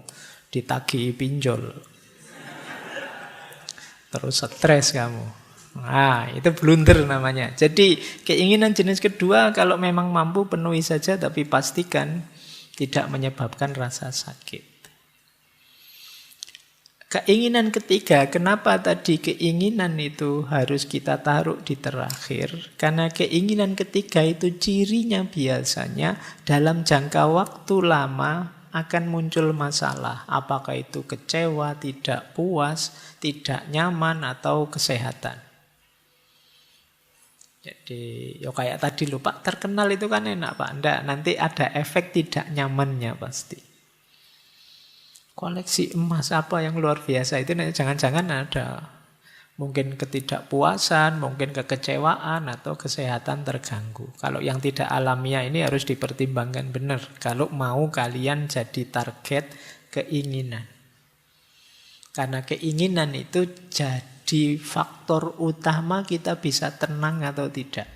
ditagih pinjol. Terus stres kamu. Nah, itu blunder namanya. Jadi keinginan jenis kedua kalau memang mampu penuhi saja, tapi pastikan tidak menyebabkan rasa sakit. Keinginan ketiga, kenapa tadi keinginan itu harus kita taruh di terakhir? Karena keinginan ketiga itu cirinya biasanya dalam jangka waktu lama akan muncul masalah. Apakah itu kecewa, tidak puas, tidak nyaman, atau kesehatan. Jadi, ya kayak tadi loh, Pak, terkenal itu kan enak, Pak. Enggak, nanti ada efek tidak nyamannya pasti. Koleksi emas apa yang luar biasa itu jangan-jangan ada mungkin ketidakpuasan, mungkin kekecewaan atau kesehatan terganggu. Kalau yang tidak alamiah ini harus dipertimbangkan benar kalau mau kalian jadi target keinginan. Karena keinginan itu jadi faktor utama kita bisa tenang atau tidak.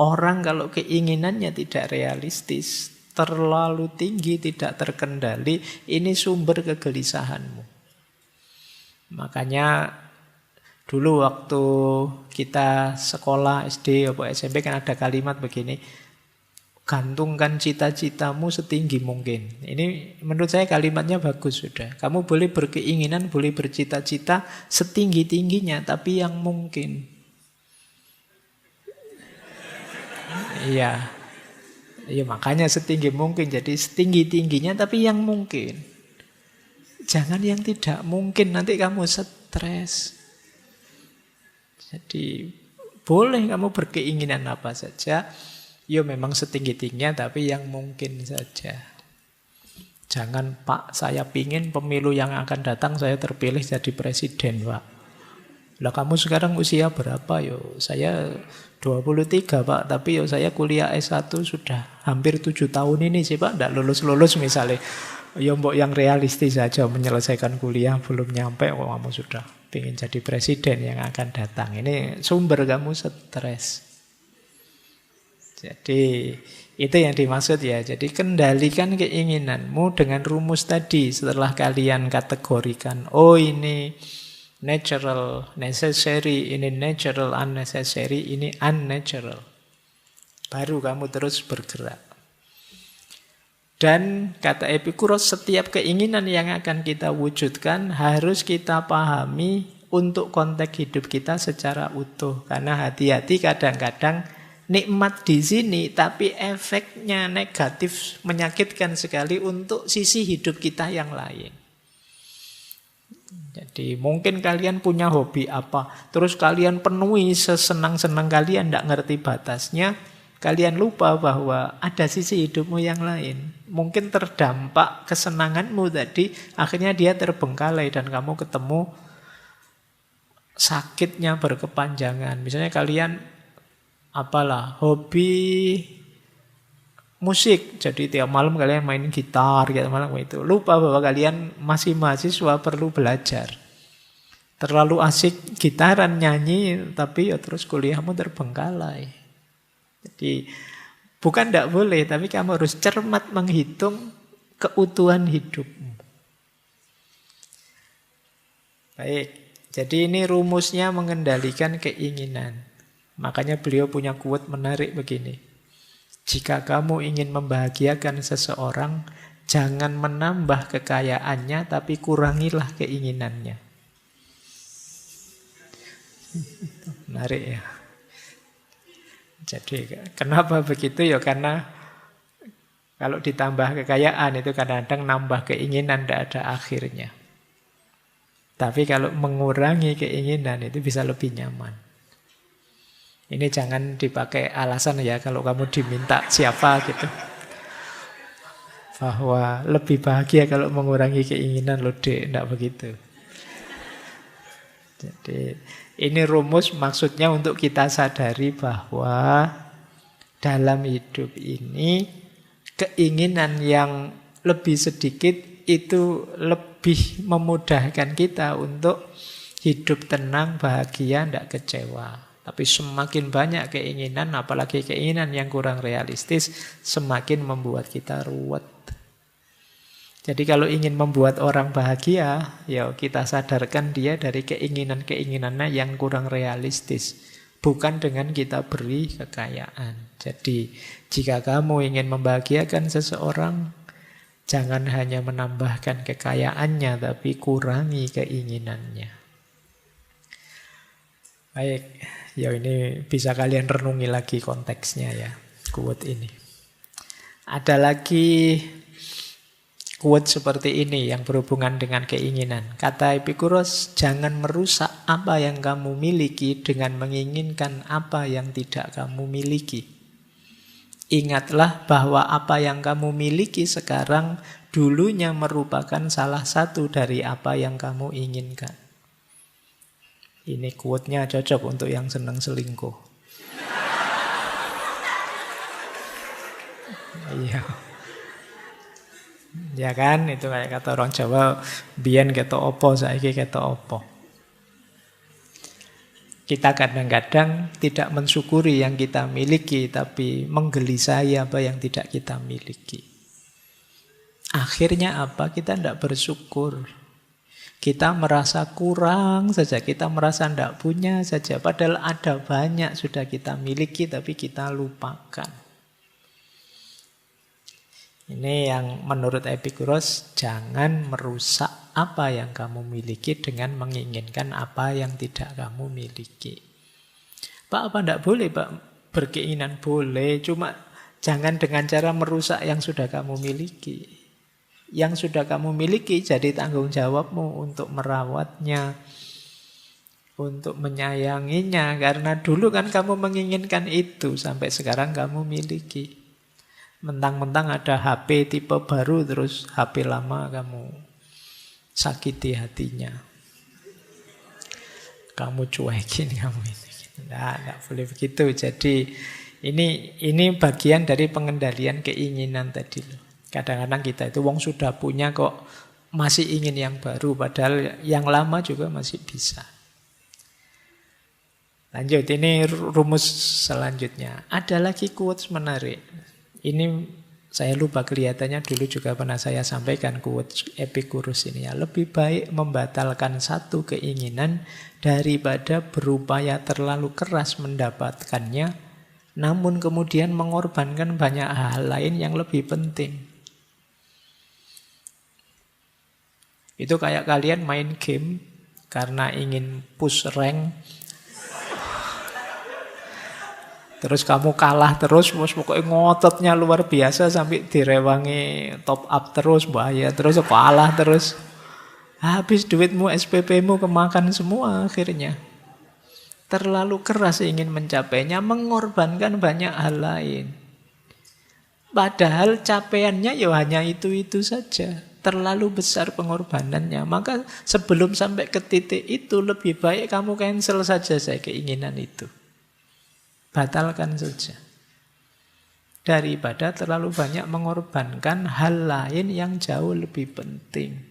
Orang kalau keinginannya tidak realistis, terlalu tinggi, tidak terkendali, ini sumber kegelisahanmu. Makanya dulu waktu kita sekolah SD atau SMP kan ada kalimat begini, gantungkan cita-citamu setinggi mungkin. Ini menurut saya kalimatnya bagus sudah. Kamu boleh berkeinginan, boleh bercita-cita setinggi-tingginya, tapi yang mungkin. Iya. Ya makanya setinggi mungkin, jadi setinggi-tingginya tapi yang mungkin. Jangan yang tidak mungkin, nanti kamu stres. Jadi boleh kamu berkeinginan apa saja, ya memang setinggi-tingginya tapi yang mungkin saja. Jangan, Pak, saya pingin pemilu yang akan datang saya terpilih jadi presiden, Pak. Lah kamu sekarang usia berapa? Yo, saya 23, Pak, tapi yo saya kuliah S1 sudah hampir 7 tahun ini sih, Pak, enggak lulus-lulus misalnya. Ya mbok yang realistis saja, menyelesaikan kuliah belum nyampe kok kamu sudah ingin jadi presiden yang akan datang. Ini sumber kamu stres. Jadi itu yang dimaksud ya. Jadi kendalikan keinginanmu dengan rumus tadi. Setelah kalian kategorikan, oh ini natural, necessary, ini natural, unnecessary, ini unnatural. Baru kamu terus bergerak. Dan kata Epikuros, setiap keinginan yang akan kita wujudkan harus kita pahami untuk konteks hidup kita secara utuh. Karena hati-hati kadang-kadang nikmat di sini, tapi efeknya negatif, menyakitkan sekali untuk sisi hidup kita yang lain. Jadi mungkin kalian punya hobi apa, terus kalian penuhi sesenang-senang kalian, tidak ngerti batasnya, kalian lupa bahwa ada sisi hidupmu yang lain. Mungkin terdampak kesenanganmu tadi, akhirnya dia terbengkalai dan kamu ketemu sakitnya berkepanjangan. Misalnya kalian apalah hobi musik, jadi tiap malam kalian main gitar, tiap malam itu. Lupa bahwa kalian masih mahasiswa, perlu belajar. Terlalu asik gitaran nyanyi, tapi ya terus kuliahmu terbengkalai. Jadi bukan tidak boleh, tapi kamu harus cermat menghitung keutuhan hidupmu. Baik, jadi ini rumusnya mengendalikan keinginan. Makanya beliau punya quote menarik begini. Jika kamu ingin membahagiakan seseorang, jangan menambah kekayaannya, tapi kurangilah keinginannya. Menarik ya. Jadi kenapa begitu ya? Karena kalau ditambah kekayaan itu kadang-kadang nambah keinginan, tidak ada akhirnya. Tapi kalau mengurangi keinginan itu bisa lebih nyaman. Ini jangan dipakai alasan ya kalau kamu diminta siapa gitu. Bahwa lebih bahagia kalau mengurangi keinginan loh, Dek. Tidak begitu. Jadi ini rumus maksudnya untuk kita sadari bahwa dalam hidup ini keinginan yang lebih sedikit itu lebih memudahkan kita untuk hidup tenang, bahagia, tidak kecewa. Tapi semakin banyak keinginan, apalagi keinginan yang kurang realistis, semakin membuat kita ruwet. Jadi kalau ingin membuat orang bahagia, ya kita sadarkan dia dari keinginan-keinginannya yang kurang realistis. Bukan dengan kita beri kekayaan. Jadi jika kamu ingin membahagiakan seseorang, jangan hanya menambahkan kekayaannya, tapi kurangi keinginannya. Baik, ya ini bisa kalian renungi lagi konteksnya ya, quote ini. Ada lagi quote seperti ini yang berhubungan dengan keinginan. Kata Epikuros, jangan merusak apa yang kamu miliki dengan menginginkan apa yang tidak kamu miliki. Ingatlah bahwa apa yang kamu miliki sekarang dulunya merupakan salah satu dari apa yang kamu inginkan. Ini quote-nya cocok untuk yang senang selingkuh. Iya. Ya kan, itu kayak kata orang Jawa, biyen ketok opo, saiki ketok opo. Kita kadang-kadang tidak mensyukuri yang kita miliki, tapi menggelisahi apa yang tidak kita miliki. Akhirnya apa? Kita tidak bersyukur. Kita merasa kurang saja, kita merasa tidak punya saja. Padahal ada banyak sudah kita miliki, tapi kita lupakan. Ini yang menurut Epikuros, jangan merusak apa yang kamu miliki dengan menginginkan apa yang tidak kamu miliki. Pak, apa tidak boleh, Pak? Berkeinginan boleh, cuma jangan dengan cara merusak yang sudah kamu miliki. Yang sudah kamu miliki jadi tanggung jawabmu untuk merawatnya, untuk menyayanginya. Karena dulu kan kamu menginginkan itu, sampai sekarang kamu miliki. Mentang-mentang ada HP tipe baru, terus HP lama kamu sakiti hatinya. Kamu cuekin kamu ini. Nggak boleh begitu. Jadi ini bagian dari pengendalian keinginan tadi loh. Kadang-kadang kita itu wong sudah punya kok masih ingin yang baru, padahal yang lama juga masih bisa. Lanjut, ini rumus selanjutnya. Ada lagi quotes menarik. Ini saya lupa, kelihatannya dulu juga pernah saya sampaikan quotes Epikuros ini ya. Lebih baik membatalkan satu keinginan daripada berupaya terlalu keras mendapatkannya, namun kemudian mengorbankan banyak hal lain yang lebih penting. Itu kayak kalian main game karena ingin push rank, terus kamu kalah terus, pokoknya ngototnya luar biasa sampai direwangi top up terus, bahaya terus, kalah terus. Habis duitmu, SPP-mu kemakan semua akhirnya. Terlalu keras ingin mencapainya, mengorbankan banyak hal lain. Padahal capaiannya ya hanya itu-itu saja. Terlalu besar pengorbanannya. Maka sebelum sampai ke titik itu, lebih baik kamu cancel saja saya keinginan itu. Batalkan saja. Daripada terlalu banyak mengorbankan hal lain yang jauh lebih penting.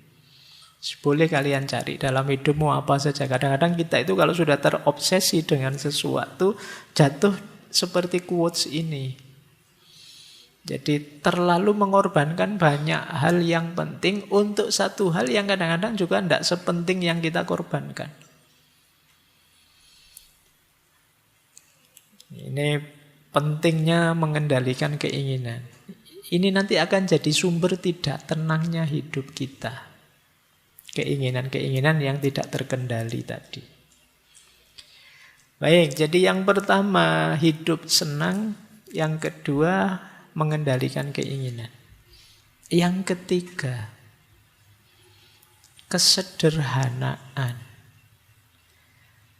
Boleh kalian cari dalam hidupmu apa saja. Kadang-kadang kita itu kalau sudah terobsesi dengan sesuatu, jatuh seperti quotes ini. Jadi terlalu mengorbankan banyak hal yang penting untuk satu hal yang kadang-kadang juga tidak sepenting yang kita korbankan. Ini pentingnya mengendalikan keinginan. Ini nanti akan jadi sumber tidak tenangnya hidup kita. Keinginan-keinginan yang tidak terkendali tadi. Baik, jadi yang pertama hidup senang, yang kedua mengendalikan keinginan. Yang ketiga, kesederhanaan.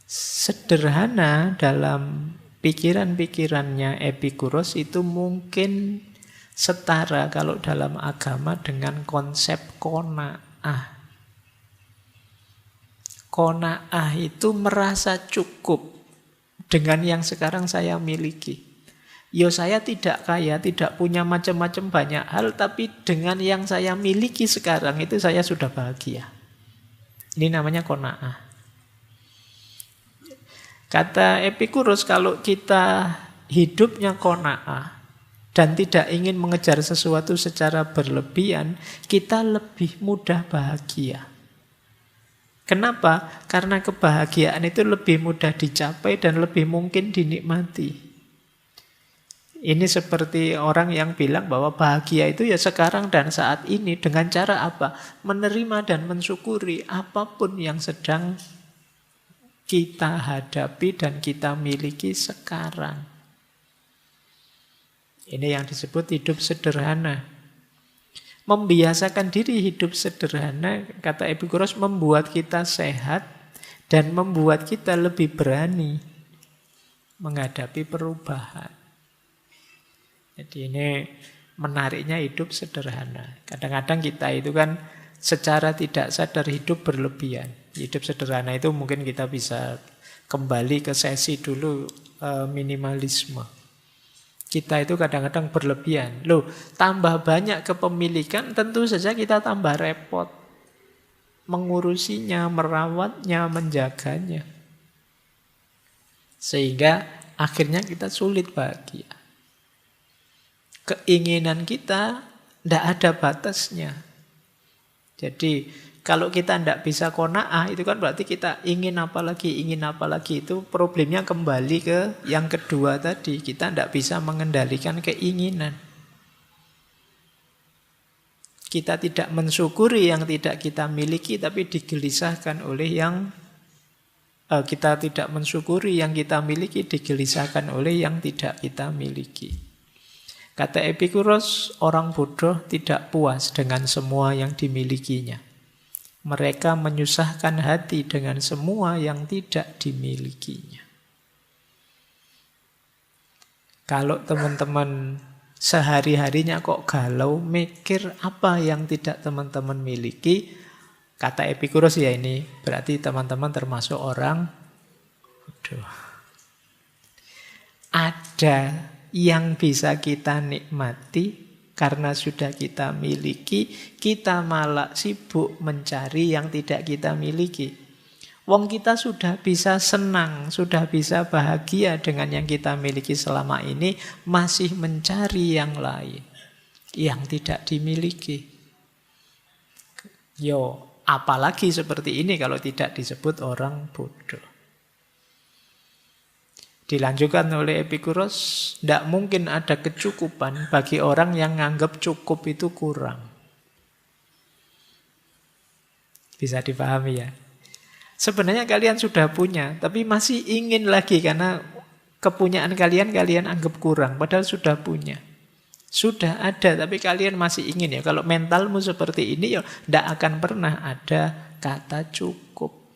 Sederhana dalam pikiran-pikirannya Epikuros itu mungkin setara kalau dalam agama dengan konsep qanaah. Qanaah itu merasa cukup dengan yang sekarang saya miliki. Yo saya tidak kaya, tidak punya macam-macam banyak hal, tapi dengan yang saya miliki sekarang itu saya sudah bahagia. Ini namanya qanaah. Kata Epicurus, kalau kita hidupnya qanaah dan tidak ingin mengejar sesuatu secara berlebihan, kita lebih mudah bahagia. Kenapa? Karena kebahagiaan itu lebih mudah dicapai dan lebih mungkin dinikmati. Ini seperti orang yang bilang bahwa bahagia itu ya sekarang dan saat ini. Dengan cara apa? Menerima dan mensyukuri apapun yang sedang kita hadapi dan kita miliki sekarang. Ini yang disebut hidup sederhana. Membiasakan diri hidup sederhana, kata Epicurus, membuat kita sehat dan membuat kita lebih berani menghadapi perubahan. Jadi ini menariknya hidup sederhana. Kadang-kadang kita itu kan secara tidak sadar hidup berlebihan. Hidup sederhana itu mungkin kita bisa kembali ke sesi dulu minimalisme. Kita itu kadang-kadang berlebihan. Loh, tambah banyak kepemilikan, tentu saja kita tambah repot. Mengurusinya, merawatnya, menjaganya. Sehingga akhirnya kita sulit bahagia. Keinginan kita tidak ada batasnya. Jadi kalau kita tidak bisa qanaah, itu kan berarti kita ingin apa lagi. Itu problemnya kembali ke yang kedua tadi. Kita tidak bisa mengendalikan keinginan. Kita tidak mensyukuri yang tidak kita miliki, tapi digelisahkan oleh yang kita tidak mensyukuri yang kita miliki, digelisahkan oleh yang tidak kita miliki. Kata Epicurus, orang bodoh tidak puas dengan semua yang dimilikinya. Mereka menyusahkan hati dengan semua yang tidak dimilikinya. Kalau teman-teman sehari-harinya kok galau, mikir apa yang tidak teman-teman miliki, kata Epicurus ya ini, berarti teman-teman termasuk orang bodoh. Ada yang bisa kita nikmati, karena sudah kita miliki, kita malah sibuk mencari yang tidak kita miliki. Wong kita sudah bisa senang, sudah bisa bahagia dengan yang kita miliki selama ini, masih mencari yang lain, yang tidak dimiliki. Yo, apalagi seperti ini kalau tidak disebut orang bodoh. Dilanjutkan oleh Epicurus, tidak mungkin ada kecukupan bagi orang yang menganggap cukup itu kurang. Bisa dipahami ya? Sebenarnya kalian sudah punya, tapi masih ingin lagi karena kepunyaan kalian anggap kurang, padahal sudah punya. Sudah ada, tapi kalian masih ingin ya. Kalau mentalmu seperti ini, ya tidak akan pernah ada kata cukup.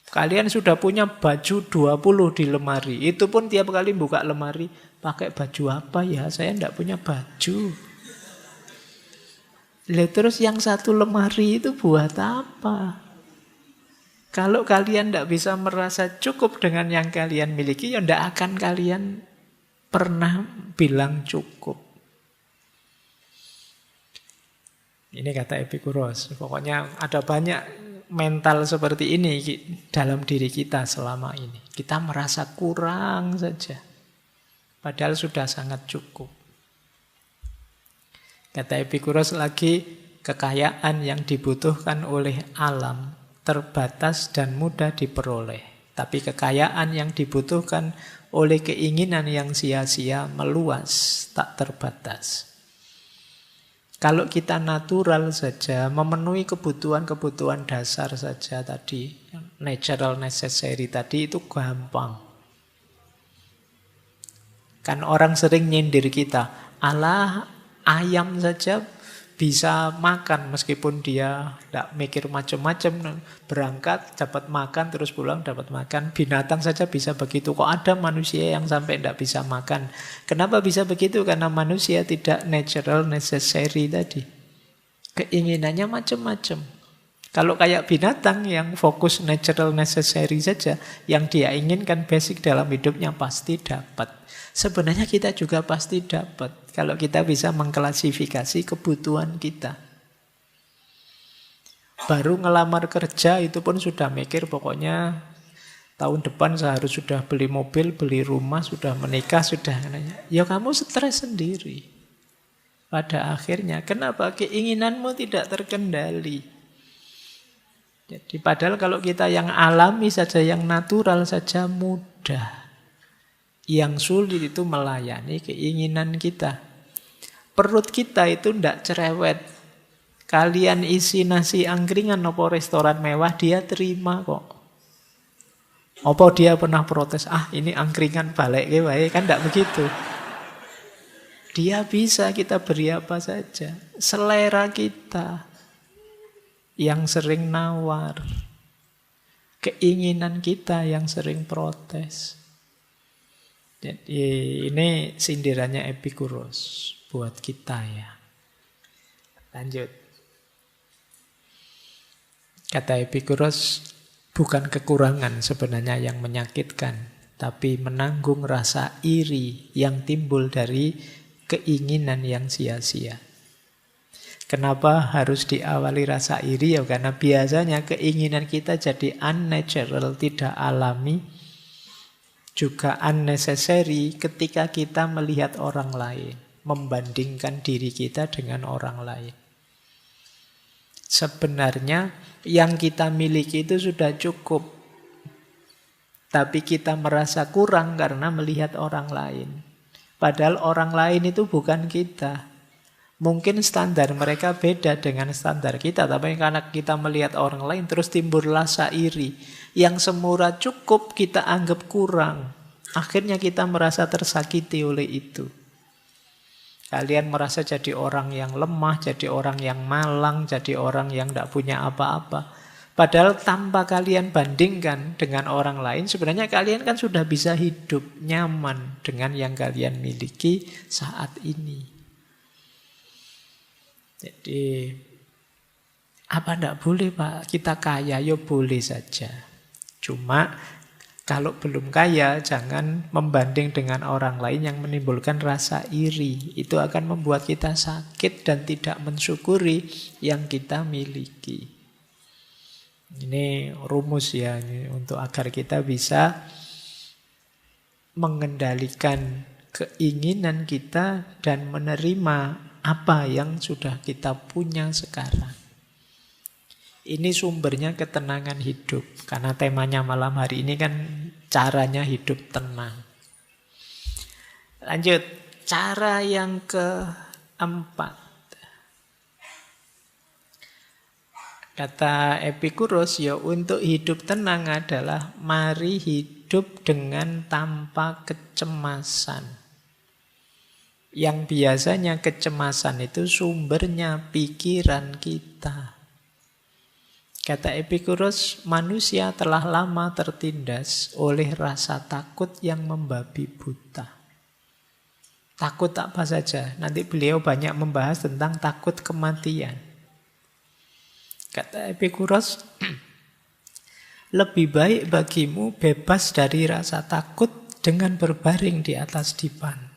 Kalian sudah punya baju 20 di lemari. Itu pun tiap kali buka lemari, pakai baju apa ya? Saya tidak punya baju. Terus yang satu lemari itu buat apa? Kalau kalian tidak bisa merasa cukup dengan yang kalian miliki, ya tidak akan kalian pernah bilang cukup. Ini kata Epicurus. Pokoknya ada banyak mental seperti ini dalam diri kita selama ini. Kita merasa kurang saja, padahal sudah sangat cukup. Kata Epicurus lagi, kekayaan yang dibutuhkan oleh alam terbatas dan mudah diperoleh. Tapi kekayaan yang dibutuhkan oleh keinginan yang sia-sia meluas, tak terbatas. Kalau kita natural saja, memenuhi kebutuhan-kebutuhan dasar saja tadi, natural necessary tadi, itu gampang. Kan orang sering nyindir kita, alah ayam saja bisa makan meskipun dia tidak mikir macam-macam, berangkat dapat makan terus pulang dapat makan. Binatang saja bisa begitu, kok ada manusia yang sampai tidak bisa makan? Kenapa bisa begitu? Karena manusia tidak natural necessary tadi, keinginannya macam-macam. Kalau kayak binatang yang fokus natural necessary saja, yang dia inginkan basic dalam hidupnya pasti dapat. Sebenarnya kita juga pasti dapat kalau kita bisa mengklasifikasi kebutuhan kita. Baru ngelamar kerja itu pun sudah mikir pokoknya tahun depan saya harus sudah beli mobil, beli rumah, sudah menikah, sudah. Ya kamu stres sendiri. Pada akhirnya, kenapa? Keinginanmu tidak terkendali. Jadi padahal kalau kita yang alami saja, yang natural saja mudah. Yang sulit itu melayani keinginan kita. Perut kita itu tidak cerewet. Kalian isi nasi angkringan atau restoran mewah, dia terima kok. Apa dia pernah protes, ini angkringan balik kan tidak begitu. Dia bisa, kita beri apa saja. Selera kita yang sering nawar. Keinginan kita yang sering protes. Jadi ini sindirannya Epikuros buat kita ya. Lanjut. Kata Epikuros, bukan kekurangan sebenarnya yang menyakitkan, tapi menanggung rasa iri yang timbul dari keinginan yang sia-sia. Kenapa harus diawali rasa iri? Ya karena biasanya keinginan kita jadi unnatural, tidak alami, juga unnecessary ketika kita melihat orang lain, membandingkan diri kita dengan orang lain. Sebenarnya yang kita miliki itu sudah cukup, tapi kita merasa kurang karena melihat orang lain. Padahal orang lain itu bukan kita. Mungkin standar mereka beda dengan standar kita, tapi karena kita melihat orang lain terus timbul rasa iri. Yang semula cukup kita anggap kurang. Akhirnya kita merasa tersakiti oleh itu. Kalian merasa jadi orang yang lemah, jadi orang yang malang, jadi orang yang tidak punya apa-apa. Padahal tanpa kalian bandingkan dengan orang lain, sebenarnya kalian kan sudah bisa hidup nyaman dengan yang kalian miliki saat ini. Jadi, apa tidak boleh Pak? Kita kaya, ya boleh saja. Cuma, kalau belum kaya, jangan membanding dengan orang lain yang menimbulkan rasa iri. Itu akan membuat kita sakit dan tidak mensyukuri yang kita miliki. Ini rumus ya, ini untuk agar kita bisa mengendalikan keinginan kita dan menerima apa yang sudah kita punya sekarang. Ini sumbernya ketenangan hidup. Karena temanya malam hari ini kan caranya hidup tenang. Lanjut, cara yang keempat. Kata Epikuros, ya untuk hidup tenang adalah mari hidup dengan tanpa kecemasan. Yang biasanya kecemasan itu sumbernya pikiran kita. Kata Epikuros, manusia telah lama tertindas oleh rasa takut yang membabi buta. Takut apa saja. Nanti beliau banyak membahas tentang takut kematian. Kata Epikuros, lebih baik bagimu bebas dari rasa takut dengan berbaring di atas dipan.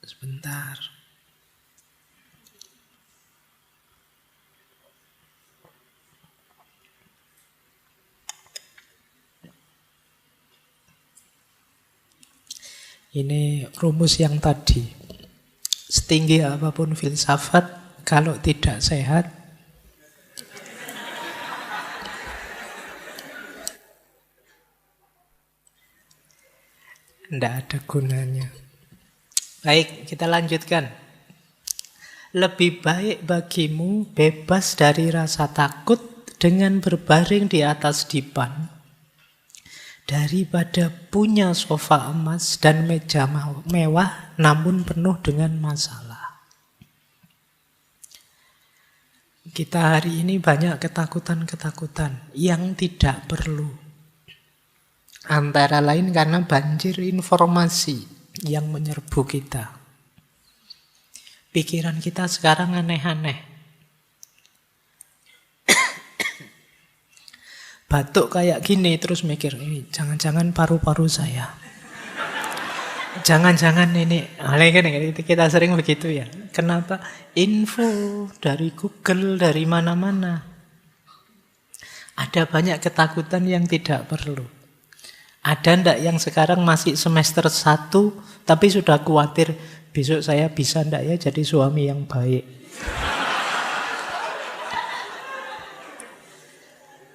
Sebentar. Ini rumus yang tadi. Setinggi apapun filsafat, kalau tidak sehat, tidak ada gunanya. Baik, kita lanjutkan. Lebih baik bagimu bebas dari rasa takut dengan berbaring di atas dipan daripada punya sofa emas dan meja mewah namun penuh dengan masalah. Kita hari ini banyak ketakutan-ketakutan yang tidak perlu. Antara lain karena banjir informasi yang menyerbu kita. Pikiran kita sekarang aneh-aneh. Batuk kayak gini terus mikir, ini jangan-jangan paru-paru saya. Jangan-jangan ini, kita sering begitu ya. Kenapa? Info dari Google, dari mana-mana. Ada banyak ketakutan yang tidak perlu. Ada ndak yang sekarang masih semester 1, tapi sudah khawatir, besok saya bisa ndak ya jadi suami yang baik.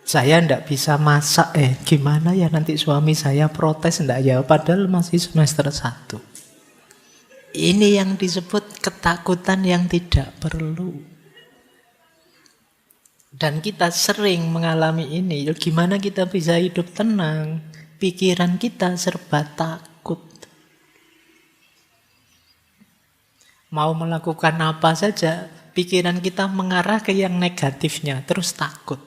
Saya ndak bisa masak, gimana ya nanti suami saya protes ndak ya, padahal masih semester 1. Ini yang disebut ketakutan yang tidak perlu. Dan kita sering mengalami ini. Gimana kita bisa hidup tenang? Pikiran kita serba takut. Mau melakukan apa saja, pikiran kita mengarah ke yang negatifnya, terus takut.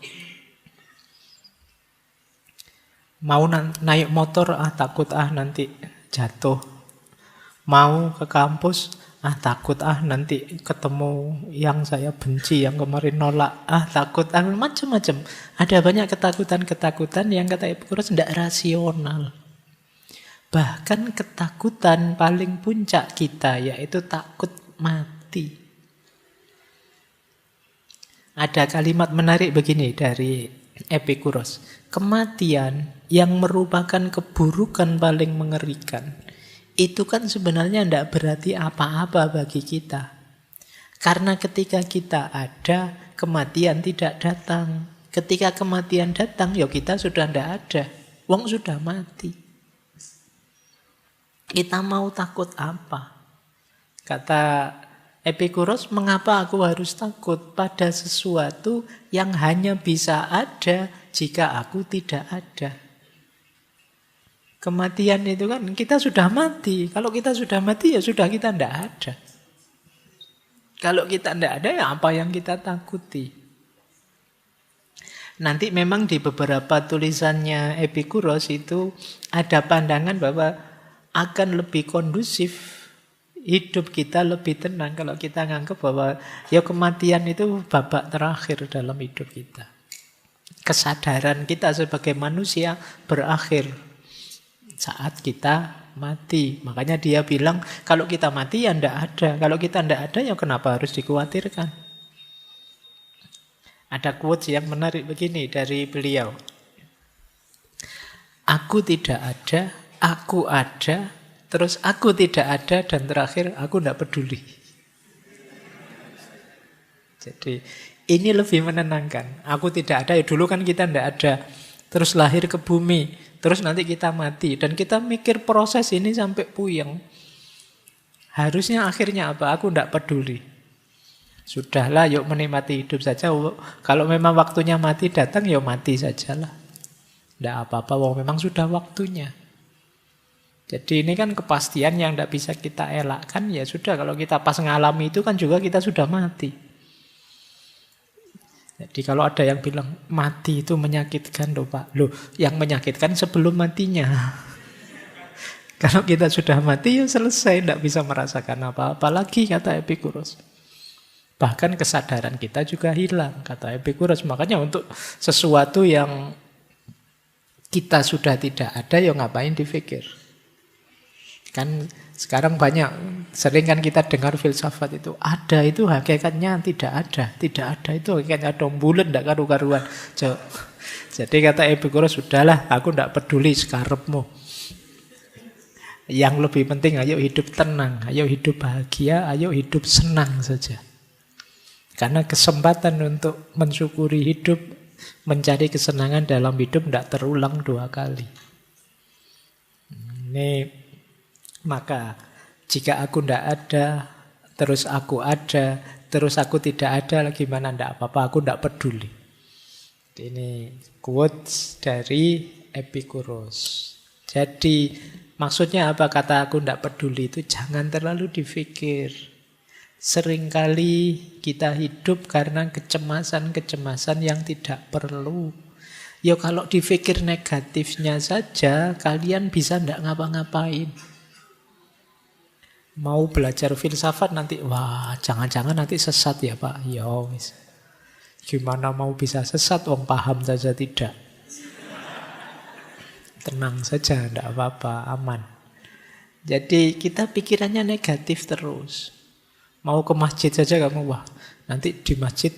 Mau naik motor, takut nanti jatuh. Mau ke kampus, takut nanti ketemu yang saya benci, yang kemarin nolak. Takut, macam-macam. Ada banyak ketakutan-ketakutan yang kata Epikuros tidak rasional. Bahkan ketakutan paling puncak kita yaitu takut mati. Ada kalimat menarik begini dari Epikuros. Kematian yang merupakan keburukan paling mengerikan, itu kan sebenarnya tidak berarti apa-apa bagi kita. Karena ketika kita ada, kematian tidak datang. Ketika kematian datang, ya kita sudah tidak ada. Wong sudah mati. Kita mau takut apa? Kata Epikuros, mengapa aku harus takut pada sesuatu yang hanya bisa ada jika aku tidak ada? Kematian itu kan kita sudah mati. Kalau kita sudah mati ya sudah kita tidak ada. Kalau kita tidak ada ya apa yang kita takuti? Nanti memang di beberapa tulisannya Epikuros itu ada pandangan bahwa akan lebih kondusif, hidup kita lebih tenang kalau kita nganggap bahwa ya kematian itu babak terakhir dalam hidup kita. Kesadaran kita sebagai manusia berakhir saat kita mati. Makanya dia bilang kalau kita mati ya ndak ada. Kalau kita ndak ada ya kenapa harus dikhawatirkan? Ada quotes yang menarik begini dari beliau. Aku tidak ada, aku ada, terus aku tidak ada, dan terakhir aku tidak peduli. Jadi ini lebih menenangkan. Aku tidak ada, ya dulu kan kita tidak ada. Terus lahir ke bumi, terus nanti kita mati. Dan kita mikir proses ini sampai puyeng. Harusnya akhirnya apa? Aku tidak peduli. Sudahlah, yuk menikmati hidup saja. Kalau memang waktunya mati datang, ya mati sajalah. Tidak apa-apa, memang sudah waktunya. Jadi ini kan kepastian yang tidak bisa kita elakkan. Ya sudah, kalau kita pas ngalami itu kan juga kita sudah mati. Jadi kalau ada yang bilang mati itu menyakitkan loh Pak. Loh, yang menyakitkan sebelum matinya. Kalau kita sudah mati ya selesai, tidak bisa merasakan apa-apa lagi, kata Epikuros. Bahkan kesadaran kita juga hilang, kata Epikuros. Makanya untuk sesuatu yang kita sudah tidak ada, ya ngapain dipikir. Kan sekarang banyak, sering kan kita dengar filsafat itu. Ada itu hakikatnya tidak ada. Tidak ada itu hakikatnya dong bulan, tidak karu-karuan. Jadi kata Epikuros, sudahlah aku tidak peduli sekarepmu. Yang lebih penting ayo hidup tenang, ayo hidup bahagia, ayo hidup senang saja. Karena kesempatan untuk mensyukuri hidup, mencari kesenangan dalam hidup tidak terulang 2 kali. Ini maka jika aku tidak ada, terus aku ada, terus aku tidak ada, gimana tidak apa-apa, aku tidak peduli. Ini quotes dari Epikuros. Jadi maksudnya apa kata aku tidak peduli itu? Jangan terlalu dipikir. Seringkali kita hidup karena kecemasan-kecemasan yang tidak perlu. Ya kalau dipikir negatifnya saja, kalian bisa ndak ngapa-ngapain. Mau belajar filsafat nanti, wah jangan-jangan nanti sesat ya Pak. Ya wis. Gimana mau bisa sesat, wong paham saja tidak. Tenang saja, ndak apa-apa, aman. Jadi kita pikirannya negatif terus. Mau ke masjid saja kamu, wah nanti di masjid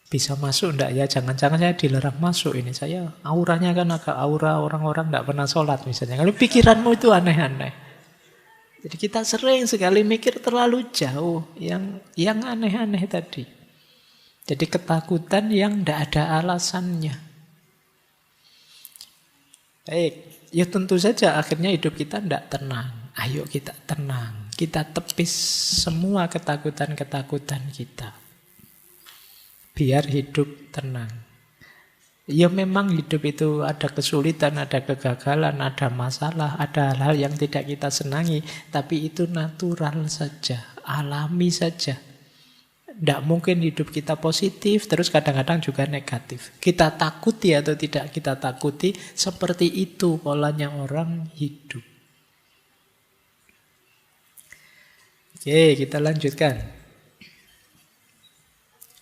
bisa masuk enggak ya? Jangan-jangan saya dilarang masuk ini. Saya auranya kan agak aura orang-orang enggak pernah sholat misalnya. Kalau pikiranmu itu aneh-aneh. Jadi kita sering sekali mikir terlalu jauh yang aneh-aneh tadi. Jadi ketakutan yang enggak ada alasannya. Baik, ya tentu saja akhirnya hidup kita enggak tenang. Ayo kita tenang. Kita tepis semua ketakutan-ketakutan kita. Biar hidup tenang. Ya memang hidup itu ada kesulitan, ada kegagalan, ada masalah, ada hal-hal yang tidak kita senangi. Tapi itu natural saja, alami saja. Tidak mungkin hidup kita positif, terus kadang-kadang juga negatif. Kita takuti atau tidak kita takuti, seperti itu polanya orang hidup. Oke, kita lanjutkan.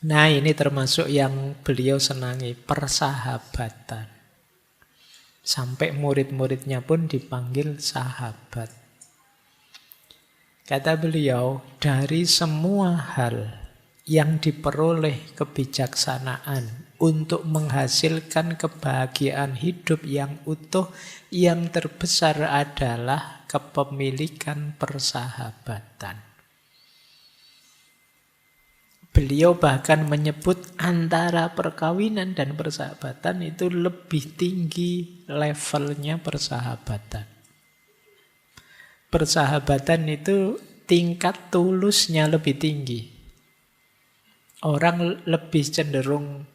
Nah, ini termasuk yang beliau senangi, persahabatan. Sampai murid-muridnya pun dipanggil sahabat. Kata beliau, dari semua hal yang diperoleh kebijaksanaan untuk menghasilkan kebahagiaan hidup yang utuh, yang terbesar adalah kepemilikan persahabatan. Beliau bahkan menyebut antara perkawinan dan persahabatan itu lebih tinggi levelnya persahabatan. Persahabatan itu tingkat tulusnya lebih tinggi. Orang lebih cenderung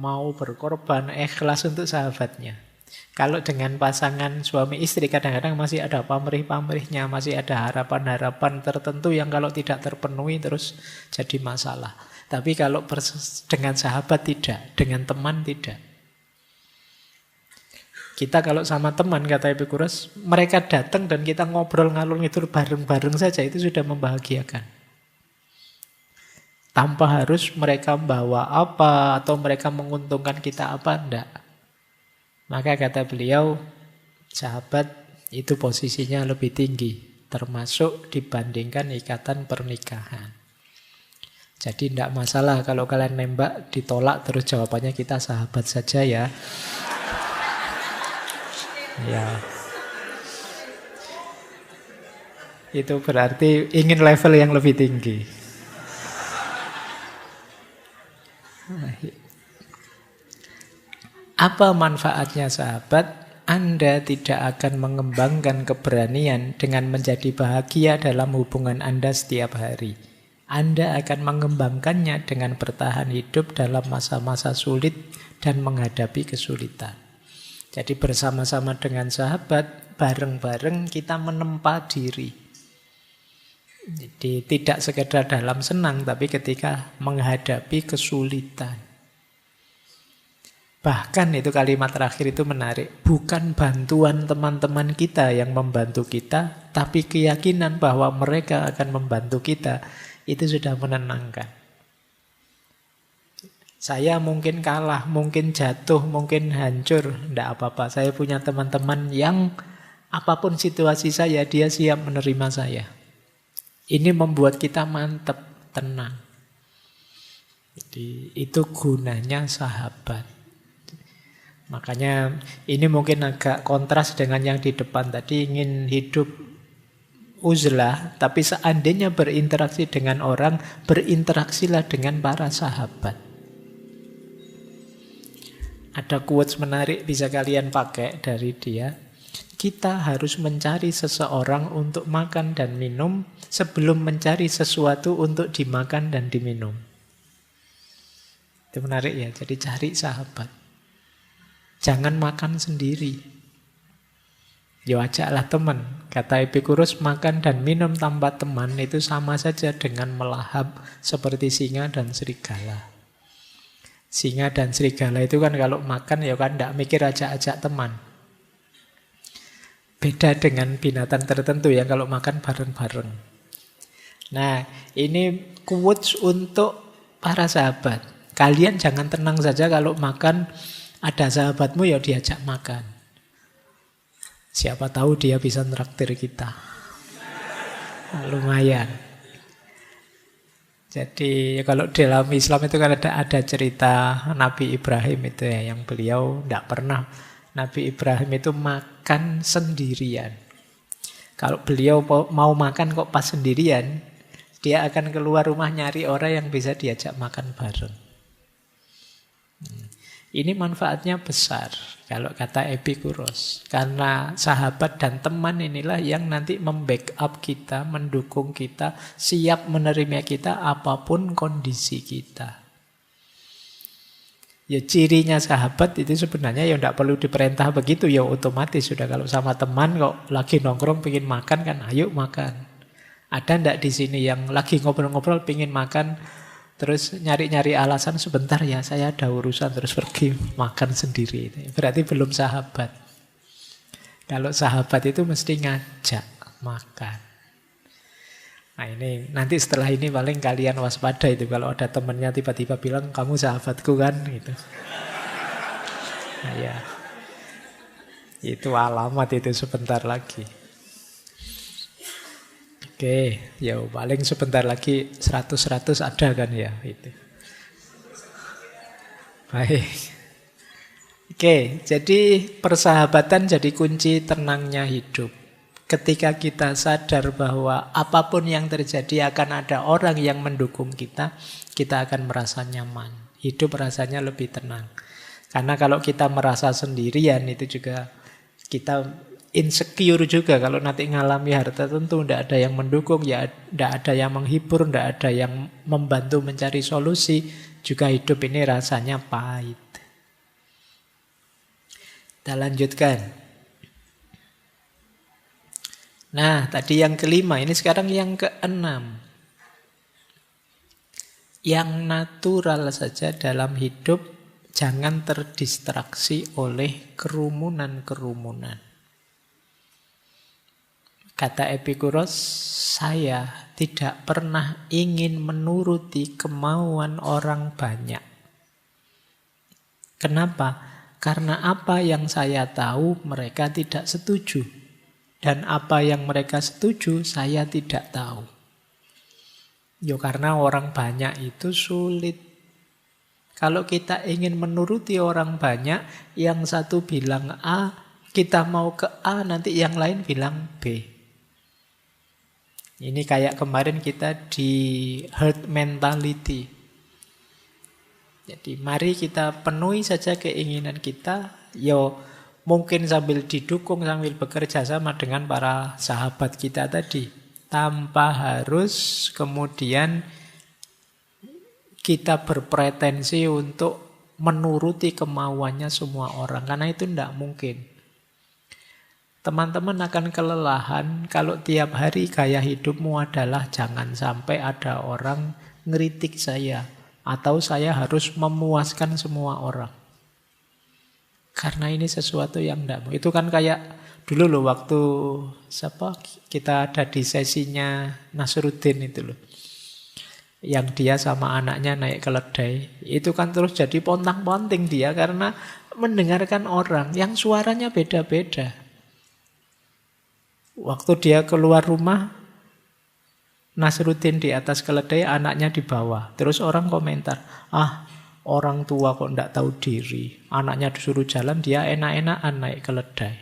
mau berkorban, ikhlas untuk sahabatnya. Kalau dengan pasangan suami istri kadang-kadang masih ada pamrih-pamrihnya, masih ada harapan-harapan tertentu yang kalau tidak terpenuhi terus jadi masalah. Tapi kalau dengan sahabat tidak, dengan teman tidak. Kita kalau sama teman, kata Epicurus, mereka datang dan kita ngobrol ngalur ngidul bareng-bareng saja, itu sudah membahagiakan. Tanpa harus mereka bawa apa atau mereka menguntungkan kita apa, enggak. Maka kata beliau, sahabat itu posisinya lebih tinggi, termasuk dibandingkan ikatan pernikahan. Jadi tidak masalah kalau kalian nembak ditolak terus jawabannya kita sahabat saja ya. Ya. Itu berarti ingin level yang lebih tinggi. Apa manfaatnya sahabat? Anda tidak akan mengembangkan keberanian dengan menjadi bahagia dalam hubungan Anda setiap hari. Anda akan mengembangkannya dengan bertahan hidup dalam masa-masa sulit dan menghadapi kesulitan. Jadi bersama-sama dengan sahabat, bareng-bareng kita menempa diri. Jadi tidak sekedar dalam senang, tapi ketika menghadapi kesulitan. Bahkan itu kalimat terakhir itu menarik. Bukan bantuan teman-teman kita yang membantu kita, tapi keyakinan bahwa mereka akan membantu kita, itu sudah menenangkan. Saya mungkin kalah, mungkin jatuh, mungkin hancur, tidak apa-apa. Saya punya teman-teman yang apapun situasi saya, dia siap menerima saya. Ini membuat kita mantap, tenang. Jadi itu gunanya sahabat. Makanya ini mungkin agak kontras dengan yang di depan tadi, ingin hidup uzlah, tapi seandainya berinteraksi dengan orang, berinteraksilah dengan para sahabat. Ada quotes menarik bisa kalian pakai dari dia. Kita harus mencari seseorang untuk makan dan minum sebelum mencari sesuatu untuk dimakan dan diminum. Itu menarik ya, jadi cari sahabat. Jangan makan sendiri. Ya ajaklah teman. Kata Epikurus, makan dan minum tanpa teman itu sama saja dengan melahap seperti singa dan serigala. Singa dan serigala itu kan kalau makan ya kan tidak mikir ajak-ajak teman. Beda dengan binatang tertentu ya kalau makan bareng-bareng. Nah, ini quotes untuk para sahabat. Kalian jangan tenang saja kalau makan ada sahabatmu ya diajak makan. Siapa tahu dia bisa nraktir kita. Nah, lumayan. Jadi kalau dalam Islam itu kan ada cerita Nabi Ibrahim itu ya, yang beliau tidak pernah. Nabi Ibrahim itu makan sendirian. Kalau beliau mau makan kok pas sendirian, dia akan keluar rumah nyari orang yang bisa diajak makan bareng. Ini manfaatnya besar kalau kata Epikuros. Karena sahabat dan teman inilah yang nanti membackup kita, mendukung kita, siap menerima kita apapun kondisi kita. Ya cirinya sahabat itu sebenarnya ya tidak perlu diperintah begitu, ya otomatis sudah. Kalau sama teman kok lagi nongkrong pengen makan kan, ayo makan. Ada ndak di sini yang lagi ngobrol-ngobrol pengen makan, terus nyari-nyari alasan sebentar ya saya ada urusan terus pergi makan sendiri. Berarti belum sahabat. Kalau sahabat itu mesti ngajak makan. Nah ini nanti setelah ini paling kalian waspada itu kalau ada temennya tiba-tiba bilang kamu sahabatku kan gitu. Nah ya, itu alamat itu sebentar lagi. Oke, ya paling sebentar lagi 100-100 ada kan ya itu. Baik. Oke, jadi persahabatan jadi kunci tenangnya hidup. Ketika kita sadar bahwa apapun yang terjadi akan ada orang yang mendukung kita, kita akan merasa nyaman. Hidup rasanya lebih tenang. Karena kalau kita merasa sendirian itu juga kita insecure juga. Kalau nanti ngalami hal tertentu, tidak ada yang mendukung, ya tidak ada yang menghibur, tidak ada yang membantu mencari solusi, juga hidup ini rasanya pahit. Kita lanjutkan. Nah, tadi yang kelima, ini sekarang yang keenam. Yang natural saja dalam hidup, jangan terdistraksi oleh kerumunan-kerumunan. Kata Epikuros, saya tidak pernah ingin menuruti kemauan orang banyak. Kenapa? Karena apa yang saya tahu mereka tidak setuju. Dan apa yang mereka setuju, saya tidak tahu. Ya karena orang banyak itu sulit. Kalau kita ingin menuruti orang banyak, yang satu bilang A, kita mau ke A, nanti yang lain bilang B. Ini kayak kemarin kita di herd mentality. Jadi mari kita penuhi saja keinginan kita, yo mungkin sambil didukung, sambil bekerja sama dengan para sahabat kita tadi. Tanpa harus kemudian kita berpretensi untuk menuruti kemauannya semua orang. Karena itu tidak mungkin. Teman-teman akan kelelahan kalau tiap hari gaya hidupmu adalah jangan sampai ada orang ngeritik saya. Atau saya harus memuaskan semua orang. Karena ini sesuatu yang tidak mau. Itu kan kayak dulu loh waktu kita ada di sesinya Nasruddin itu loh. Yang dia sama anaknya naik keledai. Itu kan terus jadi pontang-ponting dia karena mendengarkan orang yang suaranya beda-beda. Waktu dia keluar rumah, Nasruddin di atas keledai, anaknya di bawah. Terus orang komentar, orang tua kok tidak tahu diri. Anaknya disuruh jalan, dia enak-enakan naik keledai.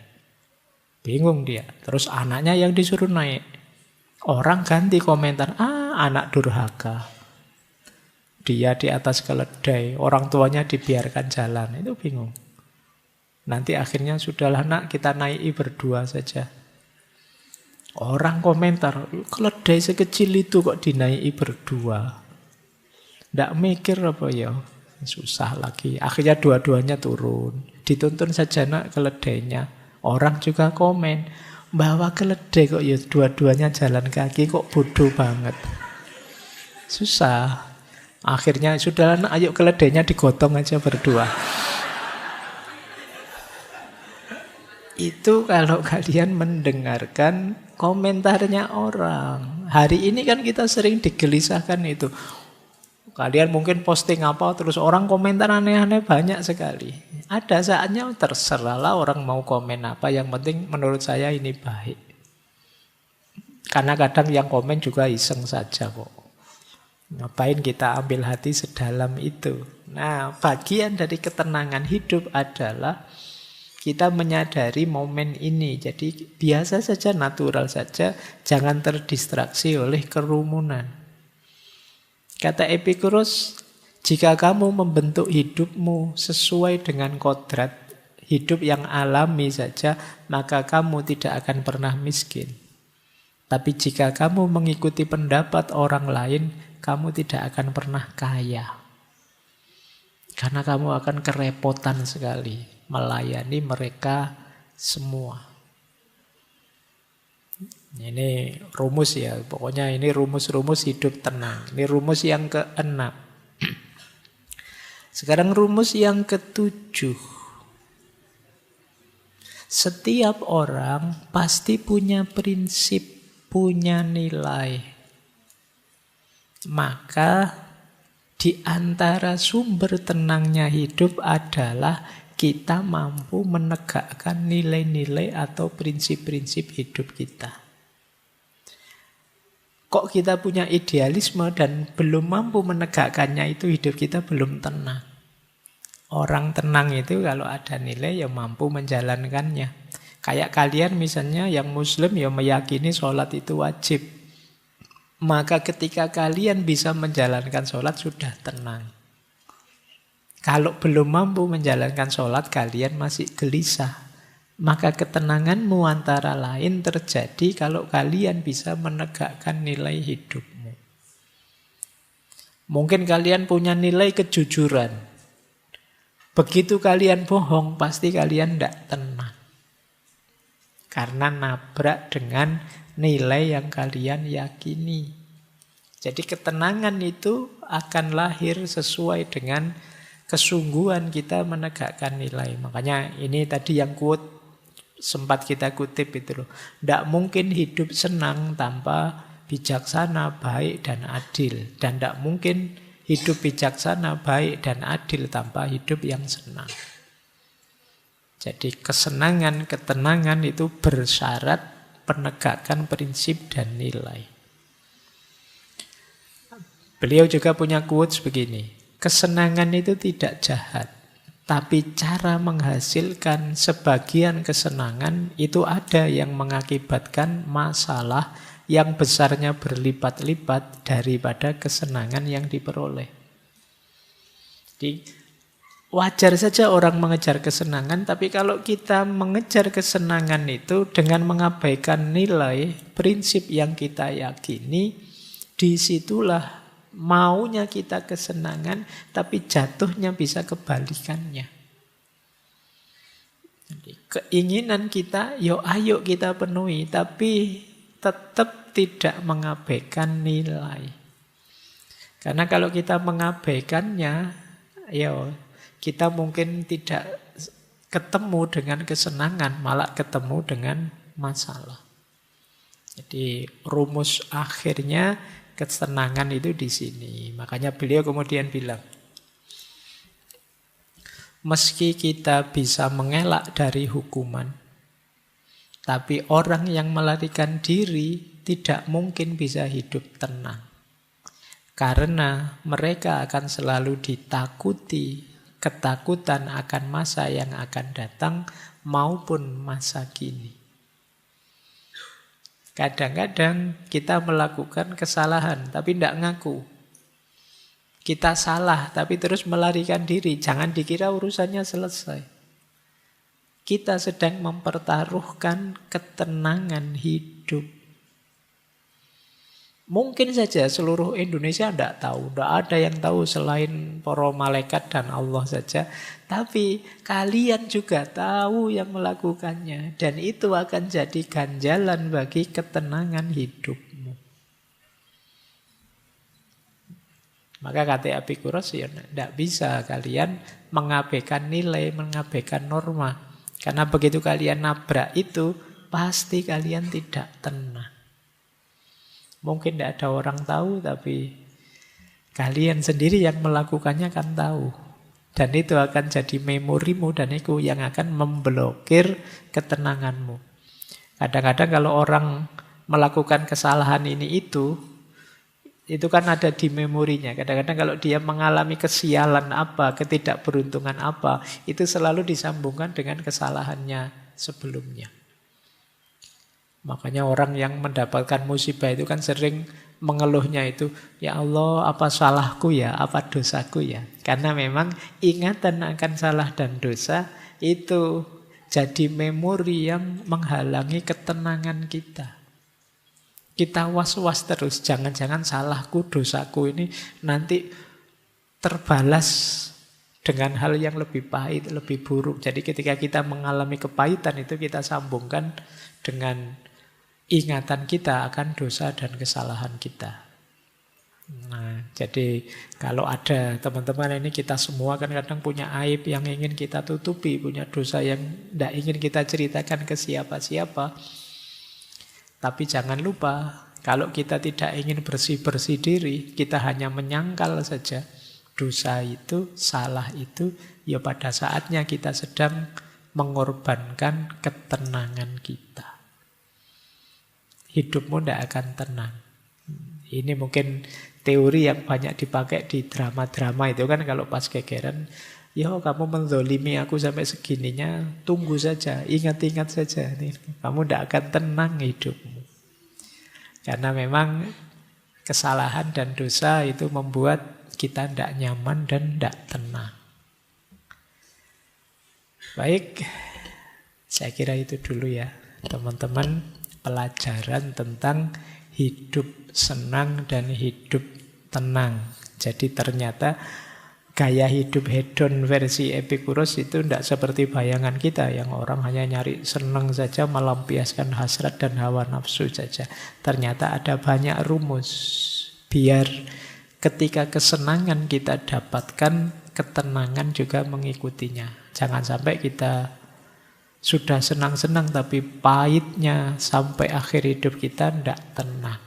Bingung dia. Terus anaknya yang disuruh naik. Orang ganti komentar, anak durhaka. Dia di atas keledai, orang tuanya dibiarkan jalan. Itu bingung. Nanti akhirnya sudahlah nak, kita naiki berdua saja. Orang komentar, keledai sekecil itu kok dinaiki berdua. Tidak mikir apa ya? Susah lagi. Akhirnya dua-duanya turun. Dituntun saja nak keledainya. Orang juga komen, bawa keledai kok ya dua-duanya jalan kaki kok bodoh banget. Susah. Akhirnya sudah, ayo keledainya digotong aja berdua. Itu kalau kalian mendengarkan komentarnya orang. Hari ini kan kita sering digelisahkan itu. Kalian mungkin posting apa, terus orang komentar aneh-aneh banyak sekali. Ada saatnya terserahlah orang mau komen apa, yang penting menurut saya ini baik. Karena kadang yang komen juga iseng saja kok. Ngapain kita ambil hati sedalam itu? Nah, bagian dari ketenangan hidup adalah kita menyadari momen ini. Jadi biasa saja, natural saja, jangan terdistraksi oleh kerumunan. Kata Epicurus, jika kamu membentuk hidupmu sesuai dengan kodrat hidup yang alami saja, maka kamu tidak akan pernah miskin. Tapi jika kamu mengikuti pendapat orang lain, kamu tidak akan pernah kaya. Karena kamu akan kerepotan sekali melayani mereka semua. Ini rumus ya, pokoknya ini rumus-rumus hidup tenang. Ini rumus yang ke-6. Sekarang rumus yang ke-7. Setiap orang pasti punya prinsip, punya nilai. Maka di antara sumber tenangnya hidup adalah kita mampu menegakkan nilai-nilai atau prinsip-prinsip hidup kita. Kok kita punya idealisme dan belum mampu menegakkannya, itu hidup kita belum tenang. Orang tenang itu kalau ada nilai ya mampu menjalankannya. Kayak kalian misalnya yang muslim ya meyakini sholat itu wajib. Maka ketika kalian bisa menjalankan sholat sudah tenang. Kalau belum mampu menjalankan sholat kalian masih gelisah. Maka ketenanganmu antara lain terjadi kalau kalian bisa menegakkan nilai hidupmu. Mungkin kalian punya nilai kejujuran. Begitu kalian bohong, pasti kalian tidak tenang. Karena nabrak dengan nilai yang kalian yakini. Jadi ketenangan itu akan lahir sesuai dengan kesungguhan kita menegakkan nilai. Makanya ini tadi yang quote sempat kita kutip itu loh. Tidak mungkin hidup senang tanpa bijaksana, baik dan adil. Dan tidak mungkin hidup bijaksana, baik dan adil tanpa hidup yang senang. Jadi kesenangan, ketenangan itu bersyarat penegakan prinsip dan nilai. Beliau juga punya quotes begini. Kesenangan itu tidak jahat. Tapi cara menghasilkan sebagian kesenangan itu ada yang mengakibatkan masalah yang besarnya berlipat-lipat daripada kesenangan yang diperoleh. Jadi wajar saja orang mengejar kesenangan, tapi kalau kita mengejar kesenangan itu dengan mengabaikan nilai, prinsip yang kita yakini, disitulah maunya kita kesenangan, tapi jatuhnya bisa kebalikannya. Jadi, keinginan kita, ayo kita penuhi, tapi tetap tidak mengabaikan nilai. Karena kalau kita mengabaikannya, kita mungkin tidak ketemu dengan kesenangan, malah ketemu dengan masalah. Jadi rumus akhirnya kesenangan itu di sini. Makanya beliau kemudian bilang, meski kita bisa mengelak dari hukuman, tapi orang yang melarikan diri tidak mungkin bisa hidup tenang. Karena mereka akan selalu ditakuti, ketakutan akan masa yang akan datang maupun masa kini. Kadang-kadang kita melakukan kesalahan tapi tidak ngaku. Kita salah tapi terus melarikan diri. Jangan dikira urusannya selesai. Kita sedang mempertaruhkan ketenangan hidup. Mungkin saja seluruh Indonesia tidak tahu. Tidak ada yang tahu selain para malaikat dan Allah saja. Tapi kalian juga tahu yang melakukannya. Dan itu akan jadi ganjalan bagi ketenangan hidupmu. Maka kata Epikuros, ya tidak bisa kalian mengabaikan nilai, mengabaikan norma. Karena begitu kalian nabrak itu, pasti kalian tidak tenang. Mungkin tidak ada orang tahu, tapi kalian sendiri yang melakukannya kan tahu. Dan itu akan jadi memorimu, dan itu yang akan memblokir ketenanganmu. Kadang-kadang kalau orang melakukan kesalahan ini itu kan ada di memorinya. Kadang-kadang kalau dia mengalami kesialan apa, ketidakberuntungan apa, itu selalu disambungkan dengan kesalahannya sebelumnya. Makanya orang yang mendapatkan musibah itu kan sering mengeluhnya itu, ya Allah, apa salahku ya, apa dosaku ya. Karena memang ingatan akan salah dan dosa itu jadi memori yang menghalangi ketenangan kita. Kita was-was terus, jangan-jangan salahku, dosaku ini nanti terbalas dengan hal yang lebih pahit, lebih buruk. Jadi ketika kita mengalami kepahitan itu kita sambungkan dengan ingatan kita akan dosa dan kesalahan kita. Nah, jadi kalau ada teman-teman ini, kita semua kan kadang punya aib yang ingin kita tutupi, punya dosa yang tidak ingin kita ceritakan ke siapa-siapa. Tapi jangan lupa, kalau kita tidak ingin bersih-bersih diri, kita hanya menyangkal saja dosa itu, salah itu, ya pada saatnya kita sedang mengorbankan ketenangan kita. Hidupmu tidak akan tenang. Ini mungkin teori yang banyak dipakai di drama-drama itu kan, kalau pas gegeran, ya kamu menzolimi aku sampai segininya, tunggu saja, ingat-ingat saja. Kamu tidak akan tenang hidupmu. Karena memang kesalahan dan dosa itu membuat kita tidak nyaman dan tidak tenang. Baik, saya kira itu dulu ya teman-teman. Pelajaran tentang hidup senang dan hidup tenang. Jadi ternyata gaya hidup hedon versi Epikuros itu tidak seperti bayangan kita, yang orang hanya nyari senang saja, melampiaskan hasrat dan hawa nafsu saja. Ternyata ada banyak rumus biar ketika kesenangan kita dapatkan, ketenangan juga mengikutinya. Jangan sampai kita sudah senang-senang tapi pahitnya sampai akhir hidup kita tidak tenang.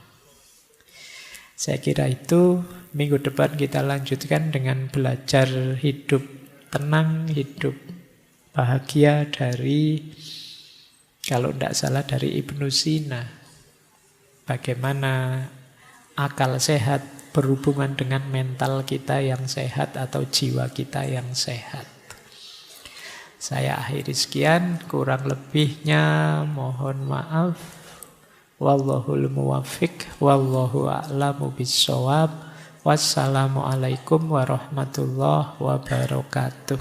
Saya kira itu. Minggu depan kita lanjutkan dengan belajar hidup tenang, hidup bahagia dari, kalau tidak salah, dari Ibnu Sina. Bagaimana akal sehat berhubungan dengan mental kita yang sehat atau jiwa kita yang sehat. Saya akhiri sekian, kurang lebihnya mohon maaf. Wallahul muwaffiq, wallahu a'lamu bissawab. Wassalamualaikum warahmatullahi wabarakatuh.